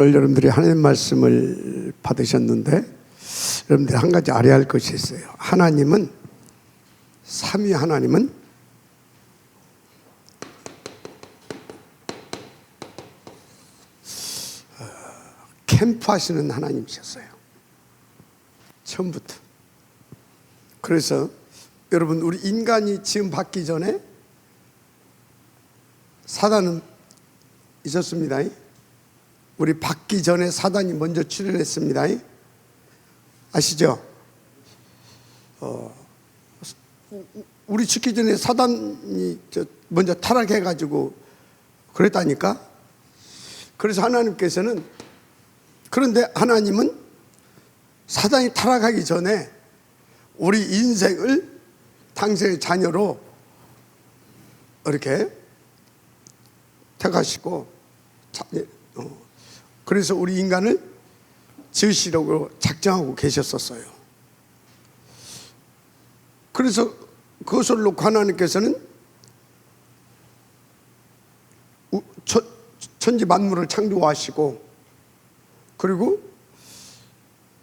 여러분들이 하나님 말씀을 받으셨는데 여러분들이 한 가지 알아야 할 것이 있어요. 하나님은, 삼위 하나님은 캠프하시는 하나님이셨어요. 처음부터. 그래서 여러분, 우리 인간이 지음 받기 전에 사단은 있었습니다. 우리 받기 전에 사단이 먼저 출현했습니다. 아시죠? 우리 죽기 전에 사단이 먼저 타락해가지고 그랬다니까. 그래서 하나님께서는, 그런데 하나님은 사단이 타락하기 전에 우리 인생을 당신의 자녀로 이렇게 택하시고, 그래서 우리 인간을 지으시려고 작정하고 계셨었어요. 그래서 그것을 놓고 하나님께서는 천지 만물을 창조하시고, 그리고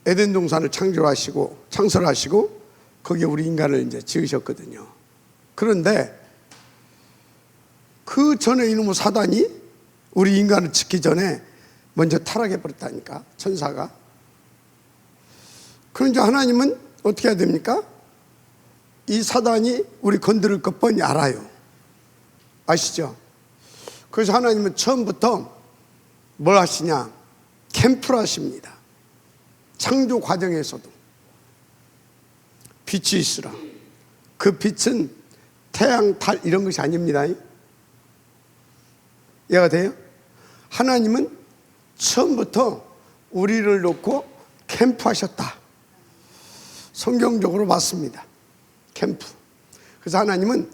에덴 동산을 창조하시고 창설하시고 거기에 우리 인간을 이제 지으셨거든요. 그런데 그 전에 이놈의 사단이 우리 인간을 짓기 전에 먼저 타락해 버렸다니까, 천사가. 그런데 하나님은 어떻게 해야 됩니까? 이 사단이 우리 건드릴 것 뻔히 알아요. 아시죠? 그래서 하나님은 처음부터 뭘 하시냐? 캠프를 하십니다. 창조 과정에서도 빛이 있으라. 그 빛은 태양, 달 이런 것이 아닙니다. 이해가 돼요? 하나님은 처음부터 우리를 놓고 캠프하셨다. 성경적으로 맞습니다. 캠프. 그래서 하나님은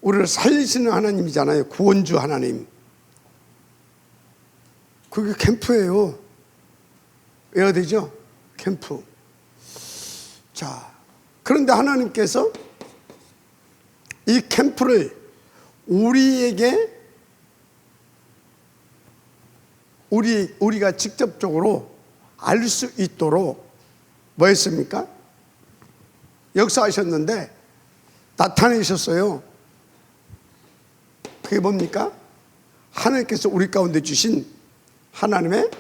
우리를 살리시는 하나님이잖아요. 구원주 하나님. 그게 캠프예요. 이해가 되죠? 캠프. 자, 그런데 하나님께서 이 캠프를 우리가 직접적으로 알 수 있도록 뭐 했습니까? 역사하셨는데 나타내셨어요. 그게 뭡니까? 하나님께서 우리 가운데 주신 하나님의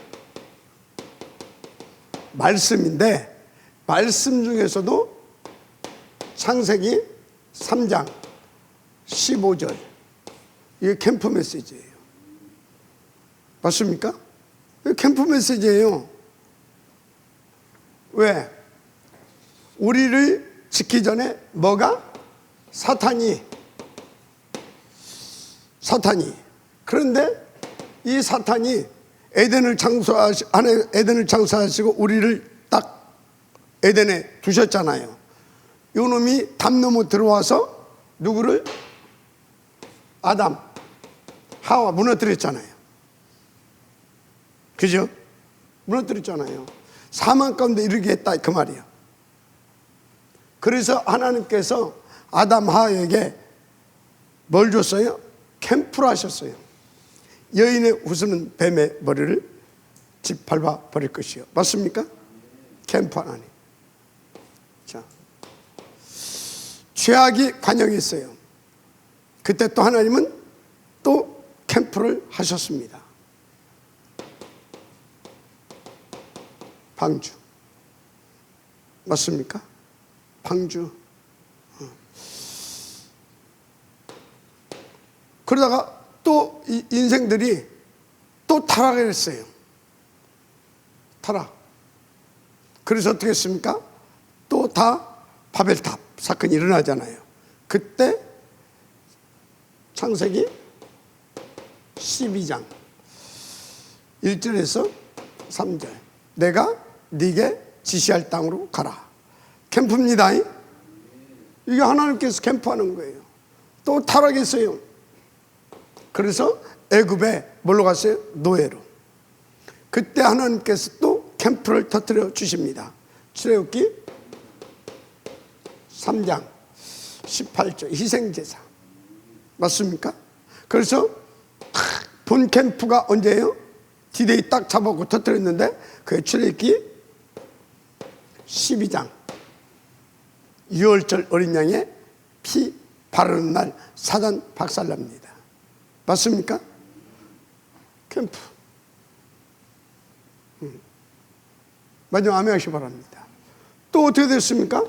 말씀인데, 말씀 중에서도 창세기 3장 15절, 이게 캠프 메시지예요. 맞습니까? 이게 캠프 메시지예요. 왜? 우리를 짓기 전에 뭐가? 사탄이. 그런데 이 사탄이 에덴을 창조하시고 우리를 딱 에덴에 두셨잖아요. 이놈이 담 넘어 들어와서 누구를? 아담, 하와 무너뜨렸잖아요. 그죠? 무너뜨렸잖아요. 사망 가운데 이르게 했다, 그 말이에요. 그래서 하나님께서 아담, 하와에게 뭘 줬어요? 캠프를 하셨어요. 여인의 후손은 뱀의 머리를 짓밟아 버릴 것이요. 맞습니까? 캠프 하나님. 자, 죄악이 관영했어요. 그때 또 하나님은 또 캠프를 하셨습니다. 방주. 맞습니까? 방주. 그러다가 또 이 인생들이 또 타락을 했어요. 타락. 그래서 어떻게 했습니까? 또 다 바벨탑 사건이 일어나잖아요. 그때 창세기 12장 1절에서 3절, 내가 네게 지시할 땅으로 가라. 캠프입니다. 이게 하나님께서 캠프하는 거예요. 또 타락했어요. 그래서 애굽에 뭘로 갔어요? 노예로. 그때 하나님께서 또 캠프를 터뜨려 주십니다. 출애굽기 3장 18절, 희생제사. 맞습니까? 그래서 본 캠프가 언제예요? 디데이 딱 잡아갖고 터뜨렸는데 그게 출애굽기 12장 6월절 어린 양의 피 바르는 날 사단 박살납니다. 맞습니까? 캠프. 마지막 아멘 하시기 바랍니다. 또 어떻게 됐습니까?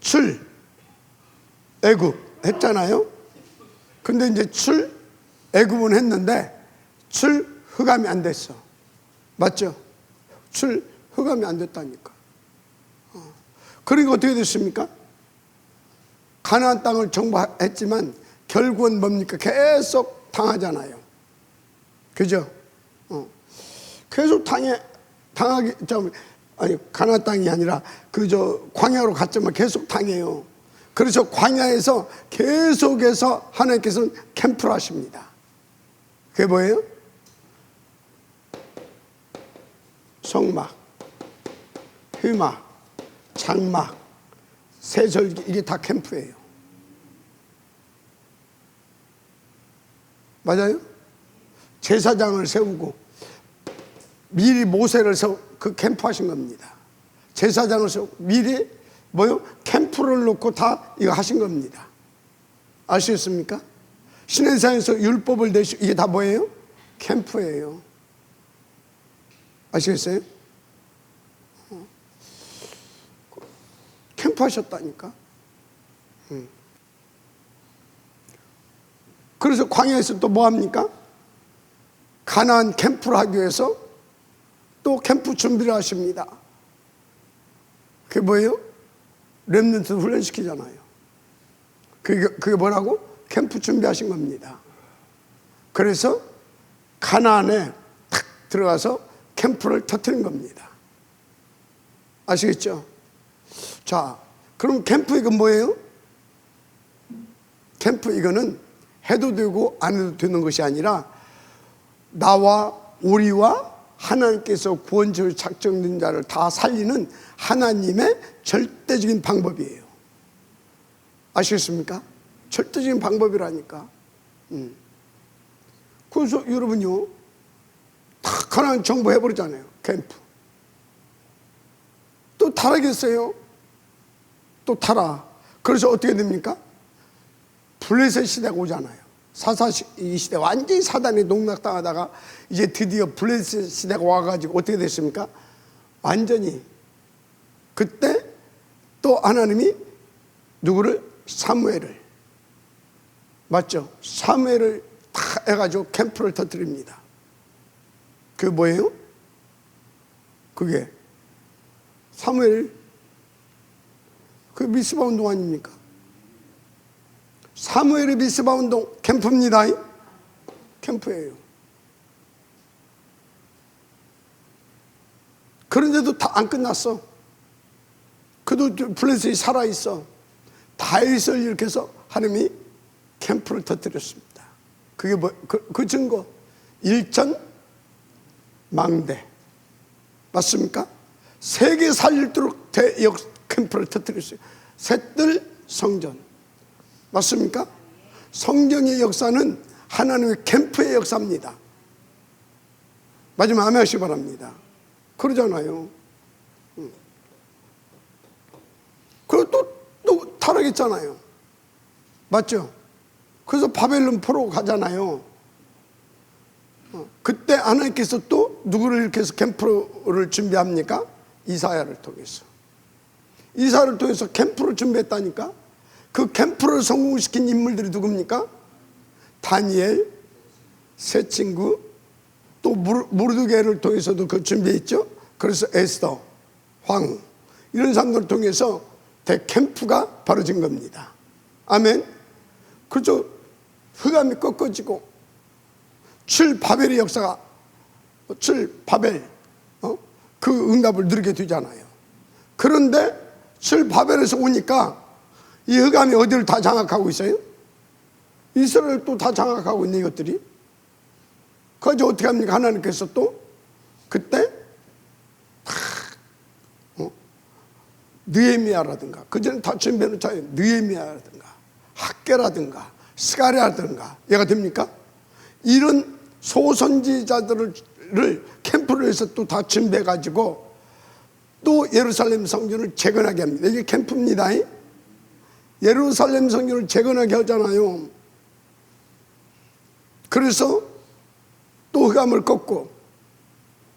출 애굽 했잖아요. 근데 이제 출 애굽은 했는데 출 흑암이 안 됐어. 맞죠? 출 흑암이 안 됐다니까. 그러니까 어떻게 됐습니까? 가나안 땅을 정복했지만 결국은 뭡니까? 계속 당하잖아요. 그죠? 계속 당하기, 아니, 가나안 땅이 아니라 광야로 갔지만 계속 당해요. 그래서 광야에서 계속해서 하나님께서는 캠프를 하십니다. 그게 뭐예요? 성막, 회막, 장막, 세절기, 이게 다 캠프예요. 맞아요? 제사장을 세우고 미리 모세를 세우고 그 캠프 하신 겁니다. 제사장을 세우고 미리 캠프를 놓고 다 이거 하신 겁니다. 아시겠습니까? 시내산에서 율법을 내시고 이게 다 뭐예요? 캠프예요. 아시겠어요? 캠프 하셨다니까. 그래서 광야에서 또 뭐 합니까? 가나안 캠프를 하기 위해서 또 캠프 준비를 하십니다. 그게 뭐예요? 렘넌트 훈련시키잖아요. 그게 뭐라고? 캠프 준비하신 겁니다. 그래서 가나안에 탁 들어가서 캠프를 터뜨린 겁니다. 아시겠죠? 자, 그럼 캠프 이건 뭐예요? 캠프 이거는 해도 되고 안 해도 되는 것이 아니라 나와 우리와 하나님께서 구원적으로 작정된 자를 다 살리는 하나님의 절대적인 방법이에요. 아시겠습니까? 절대적인 방법이라니까. 그래서 여러분요, 다 가나안 정복해버리잖아요. 캠프. 또 타락했어요. 또 타락. 그래서 어떻게 됩니까? 블레셋 시대가 오잖아요. 이 시대 완전히 사단에 농락당하다가 이제 드디어 블레셋 시대가 와가지고 어떻게 됐습니까? 완전히 그때 또 하나님이 누구를? 사무엘을, 맞죠? 사무엘을 다 해가지고 캠프를 터뜨립니다. 그게 뭐예요? 그게 사무엘, 그 미스바 운동 아닙니까? 사무엘의 미스바 운동 캠프입니다. 캠프예요. 그런데도 다 안 끝났어. 그도 블레셋이 살아있어. 다윗을 이렇게 해서 하나님이 캠프를 터뜨렸습니다. 그게 그 증거 일전망대 맞습니까? 세계 살리도록 대역 캠프를 터뜨렸어요. 셋들 성전 맞습니까? 성경의 역사는 하나님의 캠프의 역사입니다. 마지막 아멘 하시기 바랍니다. 그러잖아요. 그리고 또 타락했잖아요. 맞죠? 그래서 바벨론 포로 가잖아요. 그때 하나님께서 또 누구를 이렇게 해서 캠프를 준비합니까? 이사야를 통해서. 이사야를 통해서 캠프를 준비했다니까? 그 캠프를 성공시킨 인물들이 누굽니까? 다니엘, 세 친구, 또 모르드게를 통해서도 그 준비했죠. 그래서 에스더, 황후 이런 사람들을 통해서 대캠프가 벌어진 겁니다. 아멘. 그죠? 흑암이 꺾어지고 출바벨의 역사가 출바벨 그 응답을 누리게 되잖아요. 그런데 출바벨에서 오니까 이 흑암이 어디를 다 장악하고 있어요? 이스라엘을 또 다 장악하고 있는 이것들이. 그래서 어떻게 합니까? 하나님께서 또 그때 느헤미야라든가 그전에 다 준비해놓은 자예요. 느헤미야라든가 학계라든가 스가랴라든가 얘가 됩니까? 이런 소선지자들을 캠프를 해서 또 다 준비해 가지고 또 예루살렘 성전을 재건하게 합니다. 이게 캠프입니다. 예루살렘 성전을 재건하게 하잖아요. 그래서 또 흑암을 꺾고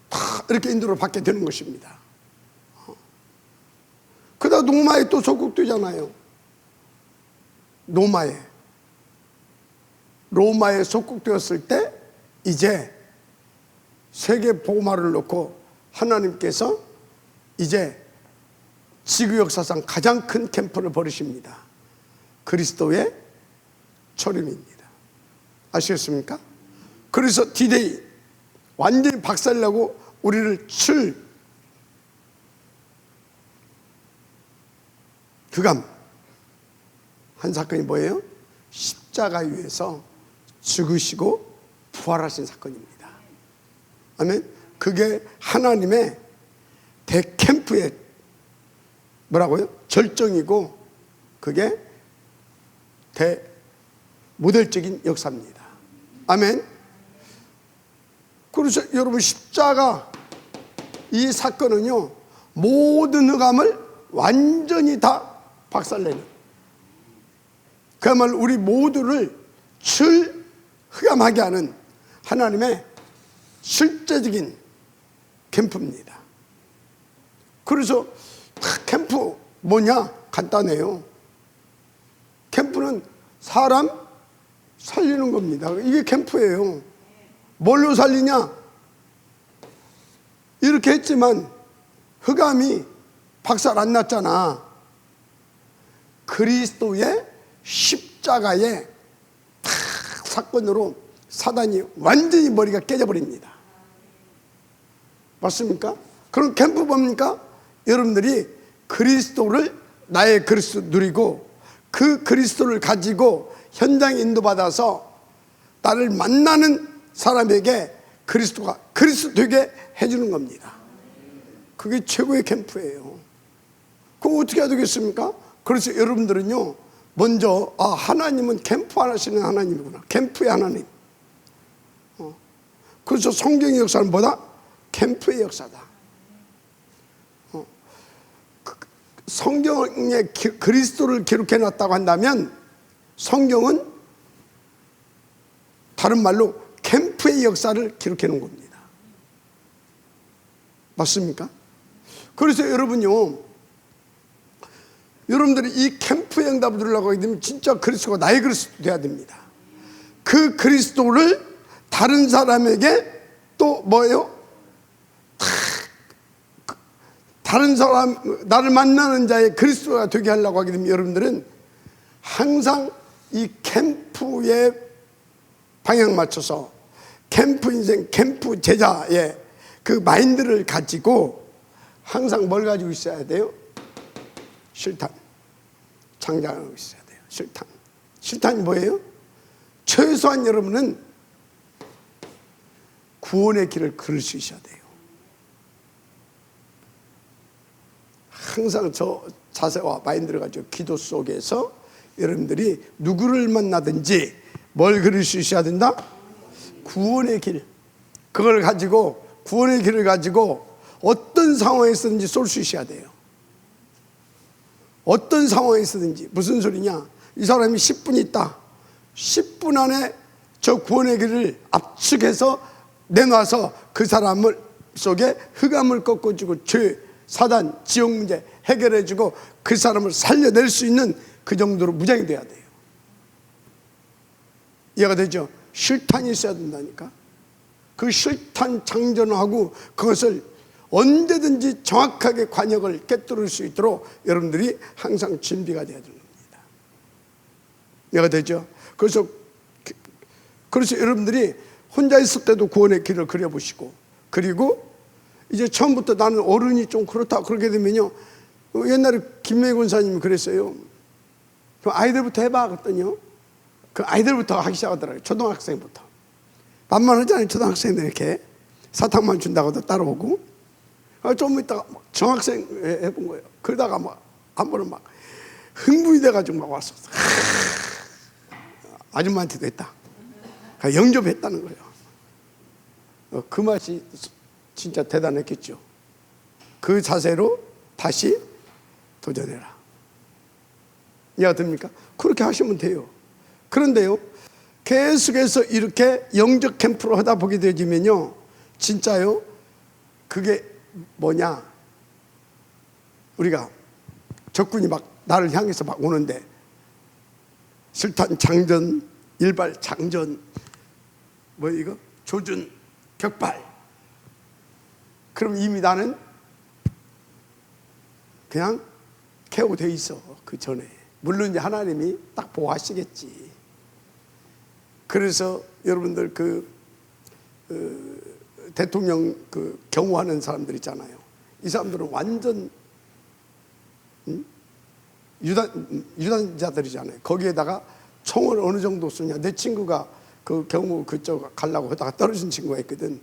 다 이렇게 인도를 받게 되는 것입니다. 그러다 로마에 또 속국되잖아요. 로마에 속국되었을 때 이제 세계 복음화를 놓고 하나님께서 이제 지구 역사상 가장 큰 캠프를 벌이십니다. 그리스도의 초림입니다. 아시겠습니까? 그래서 디데이 완전히 박살내고 우리를 흑암 한 사건이 뭐예요? 십자가 위에서 죽으시고 부활하신 사건입니다. 아멘. 그게 하나님의 대캠프의 뭐라고요? 절정이고 그게 대모델적인 역사입니다. 아멘. 그래서 여러분 십자가 이 사건은요 모든 흑암을 완전히 다 박살내는, 그야말로 우리 모두를 흑암하게 하는 하나님의 실제적인 캠프입니다. 그래서 캠프 뭐냐? 간단해요. 캠프는 사람 살리는 겁니다. 이게 캠프예요. 뭘로 살리냐? 이렇게 했지만 흑암이 박살 안 났잖아. 그리스도의 십자가의 사건으로 사단이 완전히 머리가 깨져버립니다. 맞습니까? 그럼 캠프 뭡니까? 여러분들이 그리스도를 나의 그리스도 누리고 그 그리스도를 가지고 현장에 인도받아서 나를 만나는 사람에게 그리스도가 그리스도 되게 해주는 겁니다. 그게 최고의 캠프예요. 그럼 어떻게 해야 되겠습니까? 그래서 여러분들은요 먼저 하나님은 캠프 하시는 하나님이구나. 캠프의 하나님. 그래서 성경의 역사는 뭐다? 캠프의 역사다. 성경에 그리스도를 기록해 놨다고 한다면 성경은 다른 말로 캠프의 역사를 기록해 놓은 겁니다. 맞습니까? 그래서 여러분들이 이 캠프의 응답을 들으려고 하게 되면 진짜 그리스도가 나의 그리스도 돼야 됩니다. 그 그리스도를 다른 사람에게 또 뭐예요? 다른 사람, 나를 만나는 자의 그리스도가 되게 하려고 하게 되면 여러분들은 항상 이 캠프의 방향 맞춰서 캠프 인생, 캠프 제자의 그 마인드를 가지고 항상 뭘 가지고 있어야 돼요? 실탄. 장전하고 있어야 돼요. 실탄. 실탄이 뭐예요? 최소한 여러분은 구원의 길을 걸을 수 있어야 돼요. 항상 저 자세와 마인드를 가지고 기도 속에서 여러분들이 누구를 만나든지 뭘 걸을 수 있어야 된다? 구원의 길. 그걸 가지고 구원의 길을 가지고 어떤 상황에서든지 쏠 수 있어야 돼요. 어떤 상황에서든지. 무슨 소리냐? 이 사람이 10분 있다. 10분 안에 저 구원의 길을 압축해서 내놔서 그 사람을 속에 흑암을 꺾어주고 죄, 사단, 지옥 문제 해결해주고 그 사람을 살려낼 수 있는 그 정도로 무장이 돼야 돼요. 이해가 되죠? 실탄이 있어야 된다니까. 그 실탄 장전하고 그것을 언제든지 정확하게 관역을 깨뜨릴 수 있도록 여러분들이 항상 준비가 되어야 되는 겁니다. 이해가 되죠? 그래서 여러분들이 혼자 있을 때도 구원의 길을 그려보시고, 그리고 이제 처음부터 나는 어른이 좀 그렇다 그러게 되면요, 옛날에 김명희 권사님이 그랬어요. 그럼 아이들부터 해봐 그랬더니요, 그 아이들부터 하기 시작하더라고요. 초등학생부터. 만만하잖아요. 초등학생들 이렇게 사탕만 준다고도 따라오고. 좀 있다가 막 중학생 해본 거예요. 그러다가 막 한 번은 막 흥분이 돼가지고 막 왔어. 아줌마한테도 했다. 영접했다는 거예요. 그 맛이 진짜 대단했겠죠. 그 자세로 다시 도전해라. 이해가 됩니까? 그렇게 하시면 돼요. 그런데요, 계속해서 이렇게 영적 캠프를 하다 보게 되지면요, 진짜요, 그게 뭐냐, 우리가 적군이 막 나를 향해서 막 오는데 실탄 장전, 일발 장전, 뭐 이거 조준, 격발. 그럼 이미 나는 그냥 KO 돼 있어. 그 전에 물론 이제 하나님이 딱 보호하시겠지. 그래서 여러분들 대통령 경호하는 사람들 있잖아요. 이 사람들은 완전 유단자들이잖아요. 거기에다가 총을 어느 정도 쏘냐. 내 친구가 그 경호 그쪽 가려고 하다가 떨어진 친구가 있거든.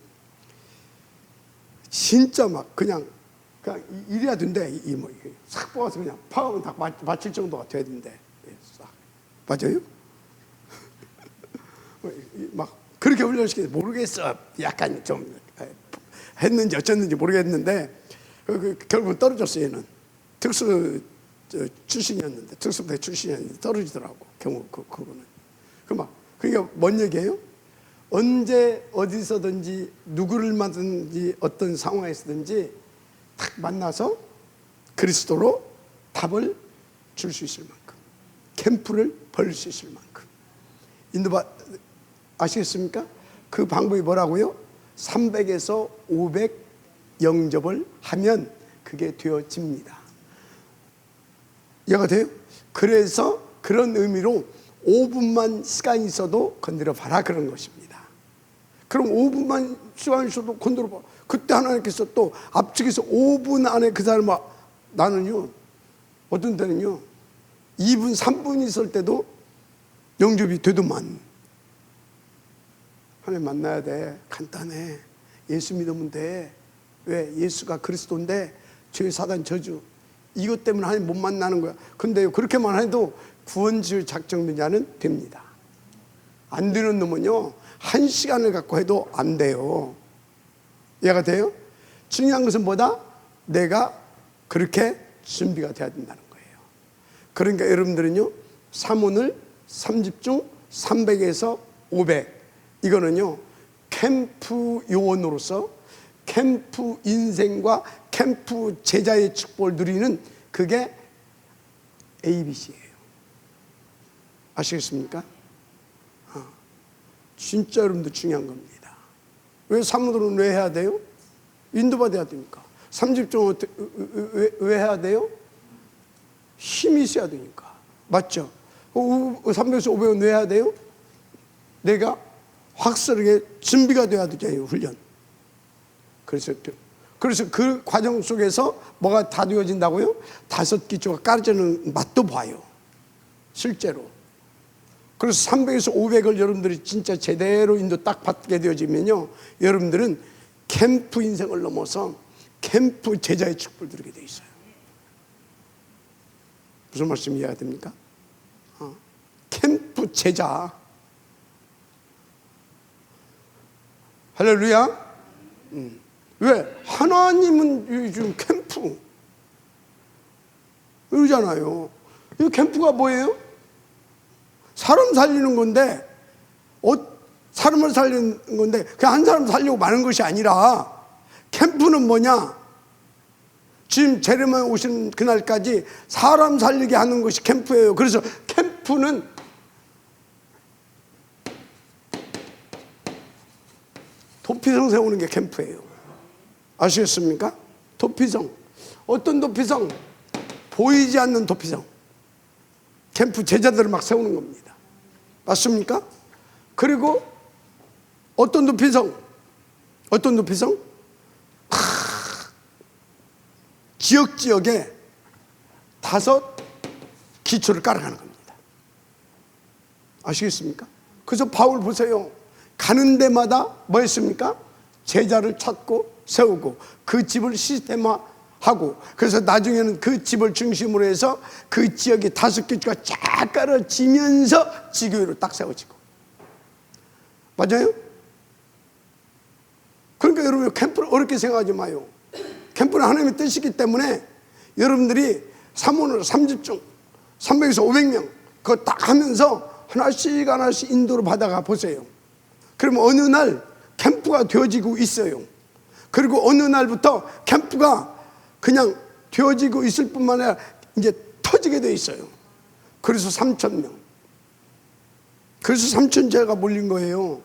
진짜 막 그냥 이래야 된대. 싹 뽑아서 그냥 파하면 딱 맞힐 정도가 돼야 된대. 싹. 맞아요? 막 그렇게 훈련시키는지 모르겠어. 약간 좀 했는지 어쨌는지 모르겠는데 결국은 떨어졌어. 얘는 특수 출신이었는데, 특수부대 출신이었는데 떨어지더라고. 경우 그거는. 그게 뭔 얘기예요? 언제 어디서든지 누구를 만든지 어떤 상황에서든지 딱 만나서 그리스도로 답을 줄 수 있을 만큼, 캠프를 벌릴 수 있을 만큼. 인도바 아시겠습니까? 그 방법이 뭐라고요? 300에서 500 영접을 하면 그게 되어집니다. 이해가 돼요? 그래서 그런 의미로 5분만 시간이 있어도 건드려 봐라, 그런 것입니다. 그럼 5분만 시간이 있어도 건드려 봐. 그때 하나님께서 또 앞쪽에서 5분 안에 그 사람을, 나는요, 어떤 때는요 2분 3분 있을 때도 영접이 되더만. 하나님 만나야 돼. 간단해. 예수 믿으면 돼. 왜? 예수가 그리스도인데 죄, 사단, 저주, 이것 때문에 하나님 못 만나는 거야. 근데 그렇게만 해도 구원주의 작정된 자는 됩니다. 안 되는 놈은요 1시간을 갖고 해도 안 돼요. 이해가 돼요? 중요한 것은 뭐다? 내가 그렇게 준비가 돼야 된다는 거예요. 그러니까 여러분들은요, 사문을 3집중 300에서 500, 이거는요 캠프 요원으로서 캠프 인생과 캠프 제자의 축복을 누리는, 그게 ABC예요. 아시겠습니까? 진짜 여러분들 중요한 겁니다. 왜 사무들은 왜 해야 돼요? 인도받아야 되니까. 3집중은 왜 해야 돼요? 힘이 있어야 되니까. 맞죠? 300에서 500은 왜 해야 돼요? 내가 확실하게 준비가 돼야 되잖아요, 훈련. 그래서 그 과정 속에서 뭐가 다루어진다고요? 5기초가 깔아지는 맛도 봐요, 실제로. 그래서 300에서 500을 여러분들이 진짜 제대로 인도 딱 받게 되어지면요, 여러분들은 캠프 인생을 넘어서 캠프 제자의 축복을 누리게 돼 있어요. 무슨 말씀 이해가 됩니까? 캠프 제자. 할렐루야. 왜? 하나님은 요즘 캠프 이러잖아요. 이 캠프가 뭐예요? 사람 살리는 건데, 사람을 살리는 건데 그냥 한 사람 살려고 많은 것이 아니라, 캠프는 뭐냐? 주님 재림에 오시는 그날까지 사람 살리게 하는 것이 캠프예요. 그래서 캠프는 도피성 세우는 게 캠프예요. 아시겠습니까? 도피성. 어떤 도피성? 보이지 않는 도피성. 캠프 제자들을 막 세우는 겁니다. 맞습니까? 그리고 어떤 도피성? 어떤 도피성? 지역에 5 기초를 깔아가는 겁니다. 아시겠습니까? 그래서 바울 보세요. 가는 데마다 뭐 했습니까? 제자를 찾고 세우고 그 집을 시스템화하고, 그래서 나중에는 그 집을 중심으로 해서 그 지역에 5 기초가 쫙 깔아지면서 지교회로 딱 세워지고. 맞아요? 그러니까 여러분 캠프를 어렵게 생각하지 마요. 캠프는 하나님의 뜻이기 때문에 여러분들이 사모를 3집중 300에서 500명 그거 딱 하면서 하나씩 인도를 받아가 보세요. 그러면 어느 날 캠프가 되어지고 있어요. 그리고 어느 날부터 캠프가 그냥 되어지고 있을 뿐만 아니라 이제 터지게 돼 있어요. 그래서 3,000명. 그래서 3,000제가 몰린 거예요.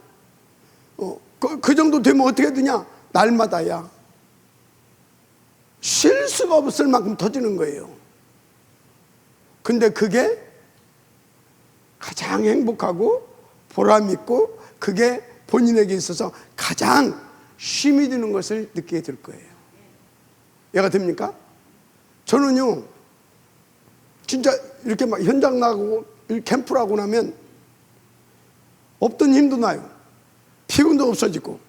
그 정도 되면 어떻게 되냐? 날마다야. 쉴 수가 없을 만큼 터지는 거예요. 근데 그게 가장 행복하고 보람 있고 그게 본인에게 있어서 가장 쉼이 드는 것을 느끼게 될 거예요. 이해가 됩니까? 저는요, 진짜 이렇게 막 현장 나가고 캠프를 하고 나면 없던 힘도 나요. 피곤도 없어지고.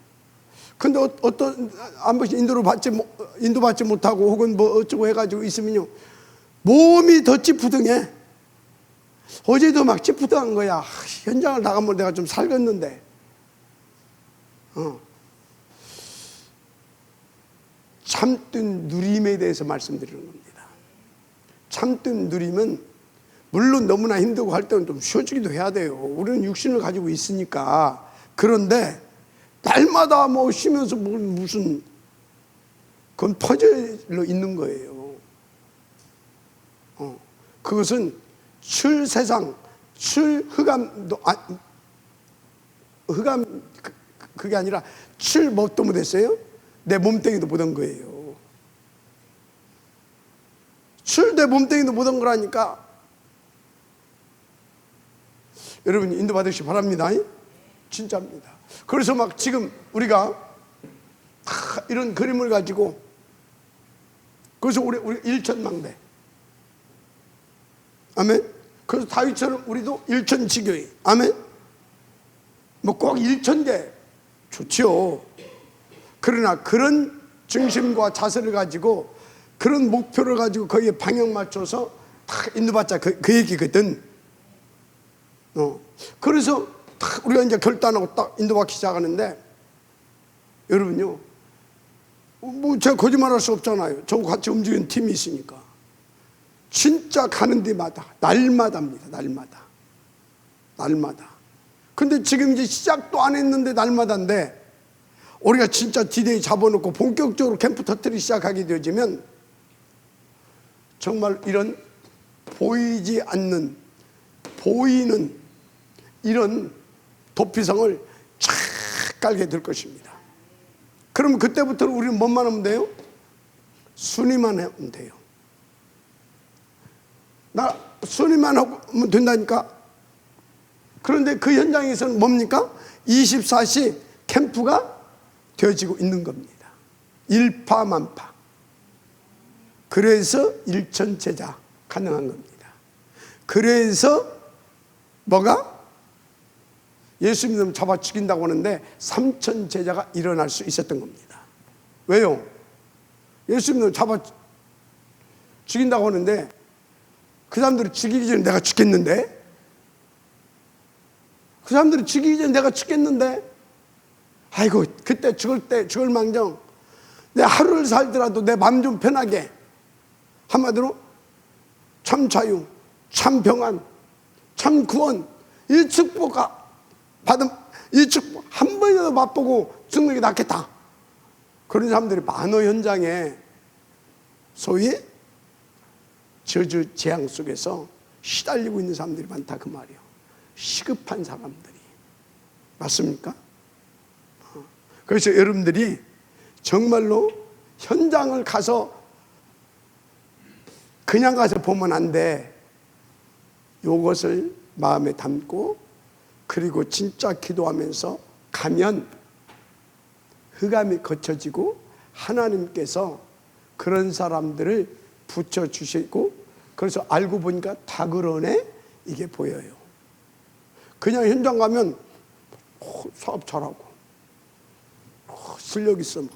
근데 어떤 한 번씩 인도 받지 못하고 혹은 뭐 어쩌고 해가지고 있으면요, 몸이 더 찌푸둥해. 어제도 막 찌푸둥한 거야. 현장을 나가면 내가 좀 살겠는데. 참된 누림에 대해서 말씀드리는 겁니다. 참된 누림은 물론 너무나 힘들고 할 때는 좀 쉬어주기도 해야 돼요. 우리는 육신을 가지고 있으니까. 그런데 날마다 뭐 쉬면서 무슨 그건 퍼즐로 있는 거예요. 그것은 세상 흑암도 흑암 그게 아니라 뭣도 못했어요? 내 몸뚱이도 못한 거예요. 내 몸뚱이도 못한 거라니까. 여러분 인도 받으시기 바랍니다. 진짜입니다. 그래서 막 지금 우리가 이런 그림을 가지고 그래서 우리 일천망대. 아멘. 그래서 다윗처럼 우리도 일천지교회. 아멘. 뭐 꼭 일천대 좋죠. 그러나 그런 중심과 자세를 가지고 그런 목표를 가지고 거기에 방향 맞춰서 딱 인도받자 그 얘기거든. 그래서 딱 우리가 이제 결단하고 딱 인도받기 시작하는데 여러분요, 뭐 제가 거짓말할 수 없잖아요. 저하고 같이 움직이는 팀이 있으니까 진짜 가는 데마다 날마다입니다. 날마다. 근데 지금 이제 시작도 안 했는데 날마다인데 우리가 진짜 디데이 잡아놓고 본격적으로 캠프 터트리기 시작하게 되어지면 정말 이런 보이지 않는 보이는 이런 도피성을 쫙 깔게 될 것입니다. 그러면 그때부터는 우리는 뭐만 하면 돼요? 순위만 하면 돼요. 나 순위만 하면 된다니까. 그런데 그 현장에서는 뭡니까? 24시 캠프가 되어지고 있는 겁니다. 일파만파. 그래서 일천제자 가능한 겁니다. 그래서 뭐가? 예수 믿으면 잡아 죽인다고 하는데 3,000제자가 일어날 수 있었던 겁니다. 왜요? 예수 믿으면 잡아 죽인다고 하는데 그 사람들이 죽이기 전에 내가 죽겠는데? 그 사람들이 죽이기 전에 내가 죽겠는데? 아이고 그때 죽을 망정 내 하루를 살더라도 내 마음 좀 편하게 한마디로 참 자유, 참 평안, 참 구원 이 축복 받은 이 축복 한 번이라도 맛보고 죽는 게 낫겠다. 그런 사람들이 많어. 현장에 소위 저주 재앙 속에서 시달리고 있는 사람들이 많다 그 말이에요. 시급한 사람들이. 맞습니까? 그래서 여러분들이 정말로 현장을 가서 그냥 가서 보면 안 돼. 이것을 마음에 담고 그리고 진짜 기도하면서 가면 흑암이 거쳐지고 하나님께서 그런 사람들을 붙여주시고 그래서 알고 보니까 다 그러네 이게 보여요. 그냥 현장 가면 사업 잘하고 실력 있어 막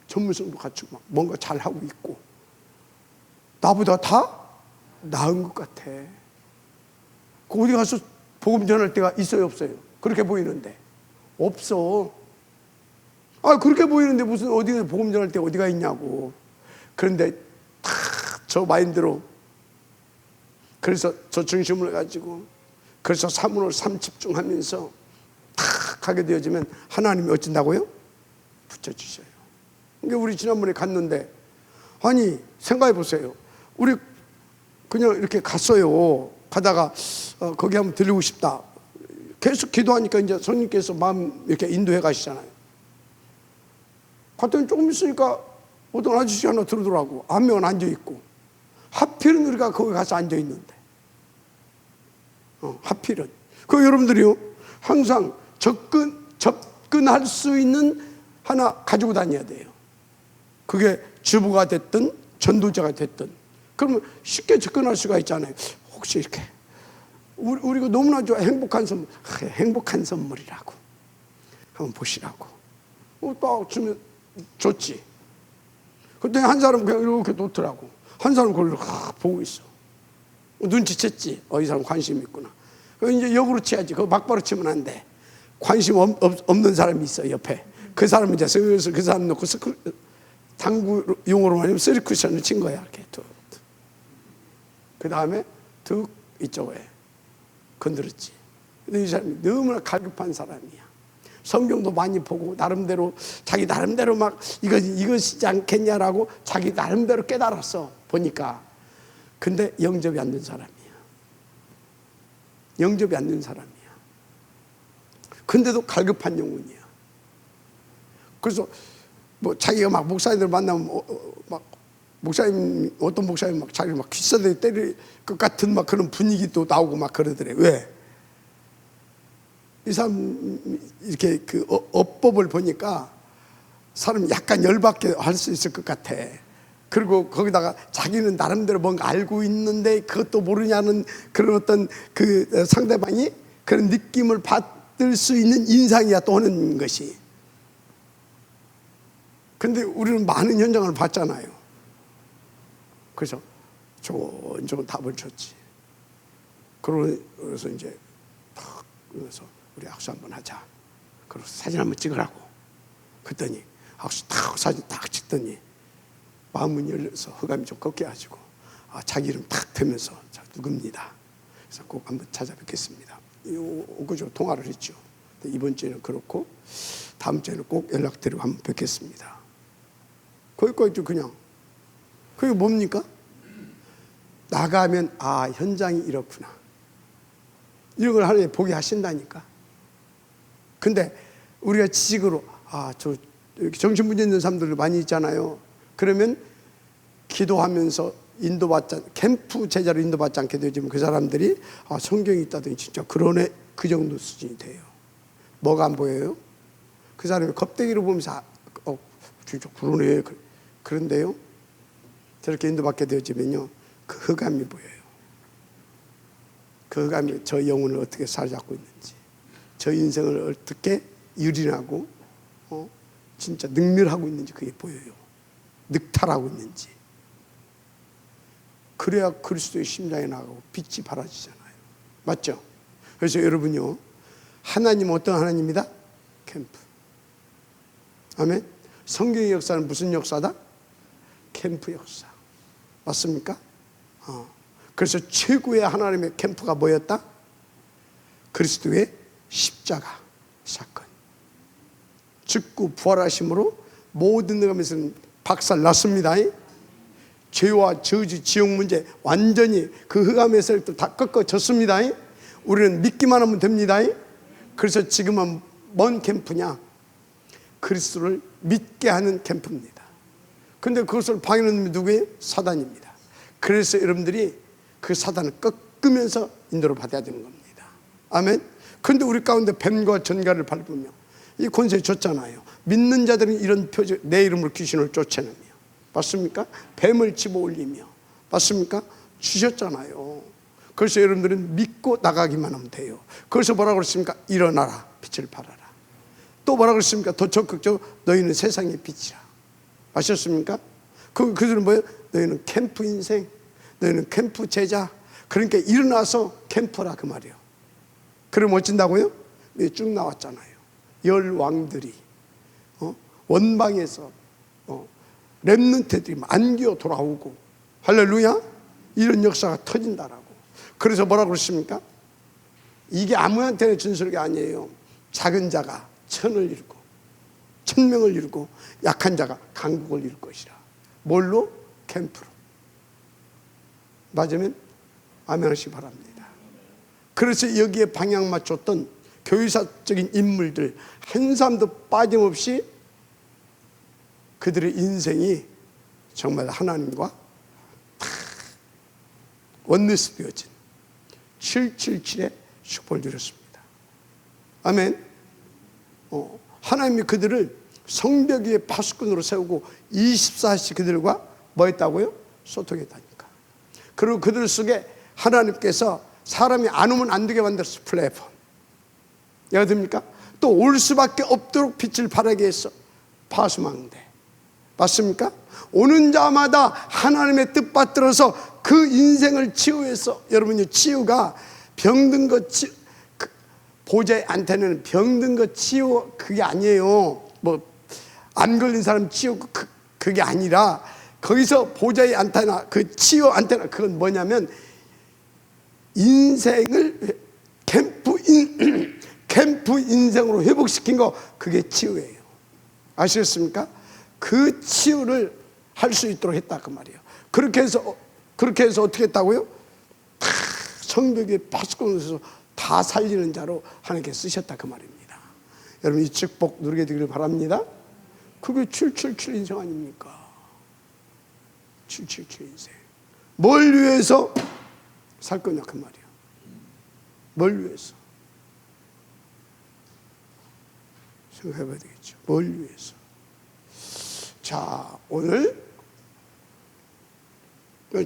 전문성도 갖추고 막 뭔가 잘하고 있고 나보다 다 나은 것 같아. 어디 가서 복음 전할 때가 있어요 없어요? 그렇게 보이는데. 없어. 그렇게 보이는데 무슨 어디 복음 전할 때 어디가 있냐고. 그런데 다 저 마인드로, 그래서 저 중심을 가지고, 그래서 사문을 삼집중하면서 탁 가게 되어지면 하나님이 어쩐다고요? 붙여주셔요. 그러니까 우리 지난번에 갔는데, 아니 생각해 보세요. 우리 그냥 이렇게 갔어요. 가다가 거기 한번 들리고 싶다. 계속 기도하니까 이제 성령께서 마음 이렇게 인도해 가시잖아요. 갔더니 조금 있으니까 어떤 아저씨 하나 들어오더라고. 한 명은 앉아있고. 하필은 우리가 거기 가서 앉아있는데. 하필은. 여러분들이요, 항상 접근할 수 있는 하나 가지고 다녀야 돼요. 그게 주부가 됐든 전도자가 됐든. 그러면 쉽게 접근할 수가 있잖아요. 혹시 이렇게 우리가 너무나 좋아. 행복한 선물. 행복한 선물이라고 한번 보시라고 딱 주면 좋지. 그때 한 사람 그냥 이렇게 놓더라고. 한 사람 그걸 보고 있어. 눈치챘지. 이 사람 관심 있구나. 이제 역으로 치야지. 그거 막바로 치면 안 돼. 관심 없는 사람이 있어 옆에. 그 사람은 이제 슬슬 그 사람 놓고 당구 용어로 말하면 쓰리 쿠션을 친 거야. 이렇게 그 다음에 툭 이쪽에 건드렸지. 근데 이 사람이 너무나 갈급한 사람이야. 성경도 많이 보고 나름대로 자기 나름대로 막 이것이지 않겠냐라고 자기 나름대로 깨달았어. 보니까. 근데 영접이 안 된 사람이야. 영접이 안 된 사람이야. 근데도 갈급한 영혼이야. 그래서 뭐 자기가 막 목사님들 만나면 막 목사님, 어떤 목사님 막 자기를 막 귀싸대기 때릴 것 같은 막 그런 분위기도 나오고 막 그러더래. 왜? 이 사람 이렇게 그 어법을 보니까 사람 약간 열받게 할 수 있을 것 같아. 그리고 거기다가 자기는 나름대로 뭔가 알고 있는데 그것도 모르냐는 그런 어떤 그 상대방이 그런 느낌을 받을 수 있는 인상이야 또 하는 것이. 근데 우리는 많은 현장을 봤잖아요. 그래서 좋은 답을 줬지. 그래서 이제 탁 그래서 우리 악수 한번 하자. 그래서 사진 한번 찍으라고. 그랬더니 악수 딱 사진 딱 찍더니 마음은 열려서 흑암이 좀 꺾여 가지고 자기 이름 탁 대면서 자, 누굽니다. 그래서 꼭 한번 찾아뵙겠습니다. 그저 통화를 했죠. 이번 주에는 그렇고 다음 주에는 꼭 연락드리고 한번 뵙겠습니다. 거기까지 그냥. 그게 뭡니까? 나가면 현장이 이렇구나. 이런 걸 하나님 보게 하신다니까. 근데 우리가 지식으로 저 정신문제 있는 사람들 많이 있잖아요. 그러면 기도하면서 인도받지 캠프 제자로 인도받지 않게 되지만 그 사람들이 성경이 있다더니 진짜 그러네, 그 정도 수준이 돼요. 뭐가 안 보여요? 그 사람이 겁대기로 보면서 진짜 그러네. 그런데요, 저렇게 인도받게 되어지면요, 그 흑암이 보여요. 그 흑암이 저 영혼을 어떻게 사로잡고 있는지, 저 인생을 어떻게 유린하고 진짜 능멸하고 있는지 그게 보여요. 늑탈하고 있는지. 그래야 그리스도의 심장에 나가고 빛이 발하지잖아요. 맞죠? 그래서 여러분요, 하나님은 어떤 하나님이다? 캠프. 아멘. 성경의 역사는 무슨 역사다? 캠프 역사. 맞습니까? 그래서 최고의 하나님의 캠프가 뭐였다? 그리스도의 십자가 사건. 죽고 부활하심으로 모든 것에서는 박살 났습니다. 죄와 저주, 지옥 문제 완전히 그 흑암에서 다 꺾어졌습니다. 우리는 믿기만 하면 됩니다. 그래서 지금은 뭔 캠프냐? 그리스도를 믿게 하는 캠프입니다. 근데 그것을 방해하는 놈이 누구예요? 사단입니다. 그래서 여러분들이 그 사단을 꺾으면서 인도를 받아야 되는 겁니다. 아멘. 근데 우리 가운데 뱀과 전갈을 밟으며 이 권세 줬잖아요. 믿는 자들은 이런 표적, 내 이름으로 귀신을 쫓아내며, 맞습니까? 뱀을 집어 올리며, 맞습니까? 주셨잖아요. 그래서 여러분들은 믿고 나가기만 하면 돼요. 그래서 뭐라고 그랬습니까? 일어나라, 빛을 발하라. 또 뭐라고 그랬습니까? 더 적극적으로 너희는 세상의 빛이라. 아셨습니까? 그들은 뭐예요? 너희는 캠프 인생, 너희는 캠프 제자. 그러니까 일어나서 캠프라 그 말이에요. 그럼 어쩐다고요? 쭉 나왔잖아요. 열 왕들이 원방에서 렘넌트들이 안겨 돌아오고, 할렐루야, 이런 역사가 터진다라고. 그래서 뭐라고 그러십니까? 이게 아무한테나 준 소리가 아니에요. 작은 자가 천을 이루고 천명을 이루고 약한 자가 강국을 이룰 것이라. 뭘로? 캠프로. 맞으면 아멘 하시기 바랍니다. 그래서 여기에 방향 맞췄던 교회사적인 인물들 한 사람도 빠짐없이 그들의 인생이 정말 하나님과 다 원리스 되어진 777의 축복을 누렸습니다. 아멘. 하나님이 그들을 성벽 위에 파수꾼으로 세우고 24시 그들과 뭐 했다고요? 소통했다니까. 그리고 그들 속에 하나님께서 사람이 안 오면 안 되게 만들었어. 플랫폼. 예가 됩니까? 또 올 수밖에 없도록 빛을 발하게 했어. 파수망대. 맞습니까? 오는 자마다 하나님의 뜻 받들어서 그 인생을 치유해서, 여러분요, 치유가 병든 것 보좌에 안테는 병든 것 치유 그게 아니에요. 뭐 안 걸린 사람 치유 그게 아니라, 거기서 보좌의 안테나, 그 치유 안테나, 그건 뭐냐면 인생을 캠프 인생으로 회복시킨 거, 그게 치유예요. 아시겠습니까? 그 치유를 할 수 있도록 했다 그 말이에요. 그렇게 해서 어떻게 했다고요? 다 성벽에 파수꾼에서 다 살리는 자로 하나님께 쓰셨다 그 말입니다. 여러분, 이 축복 누리게 되기를 바랍니다. 그게 777 인생 아닙니까? 777 인생. 뭘 위해서 살 거냐 그 말이에요. 뭘 위해서? 생각해 봐야 되겠죠. 뭘 위해서? 자, 오늘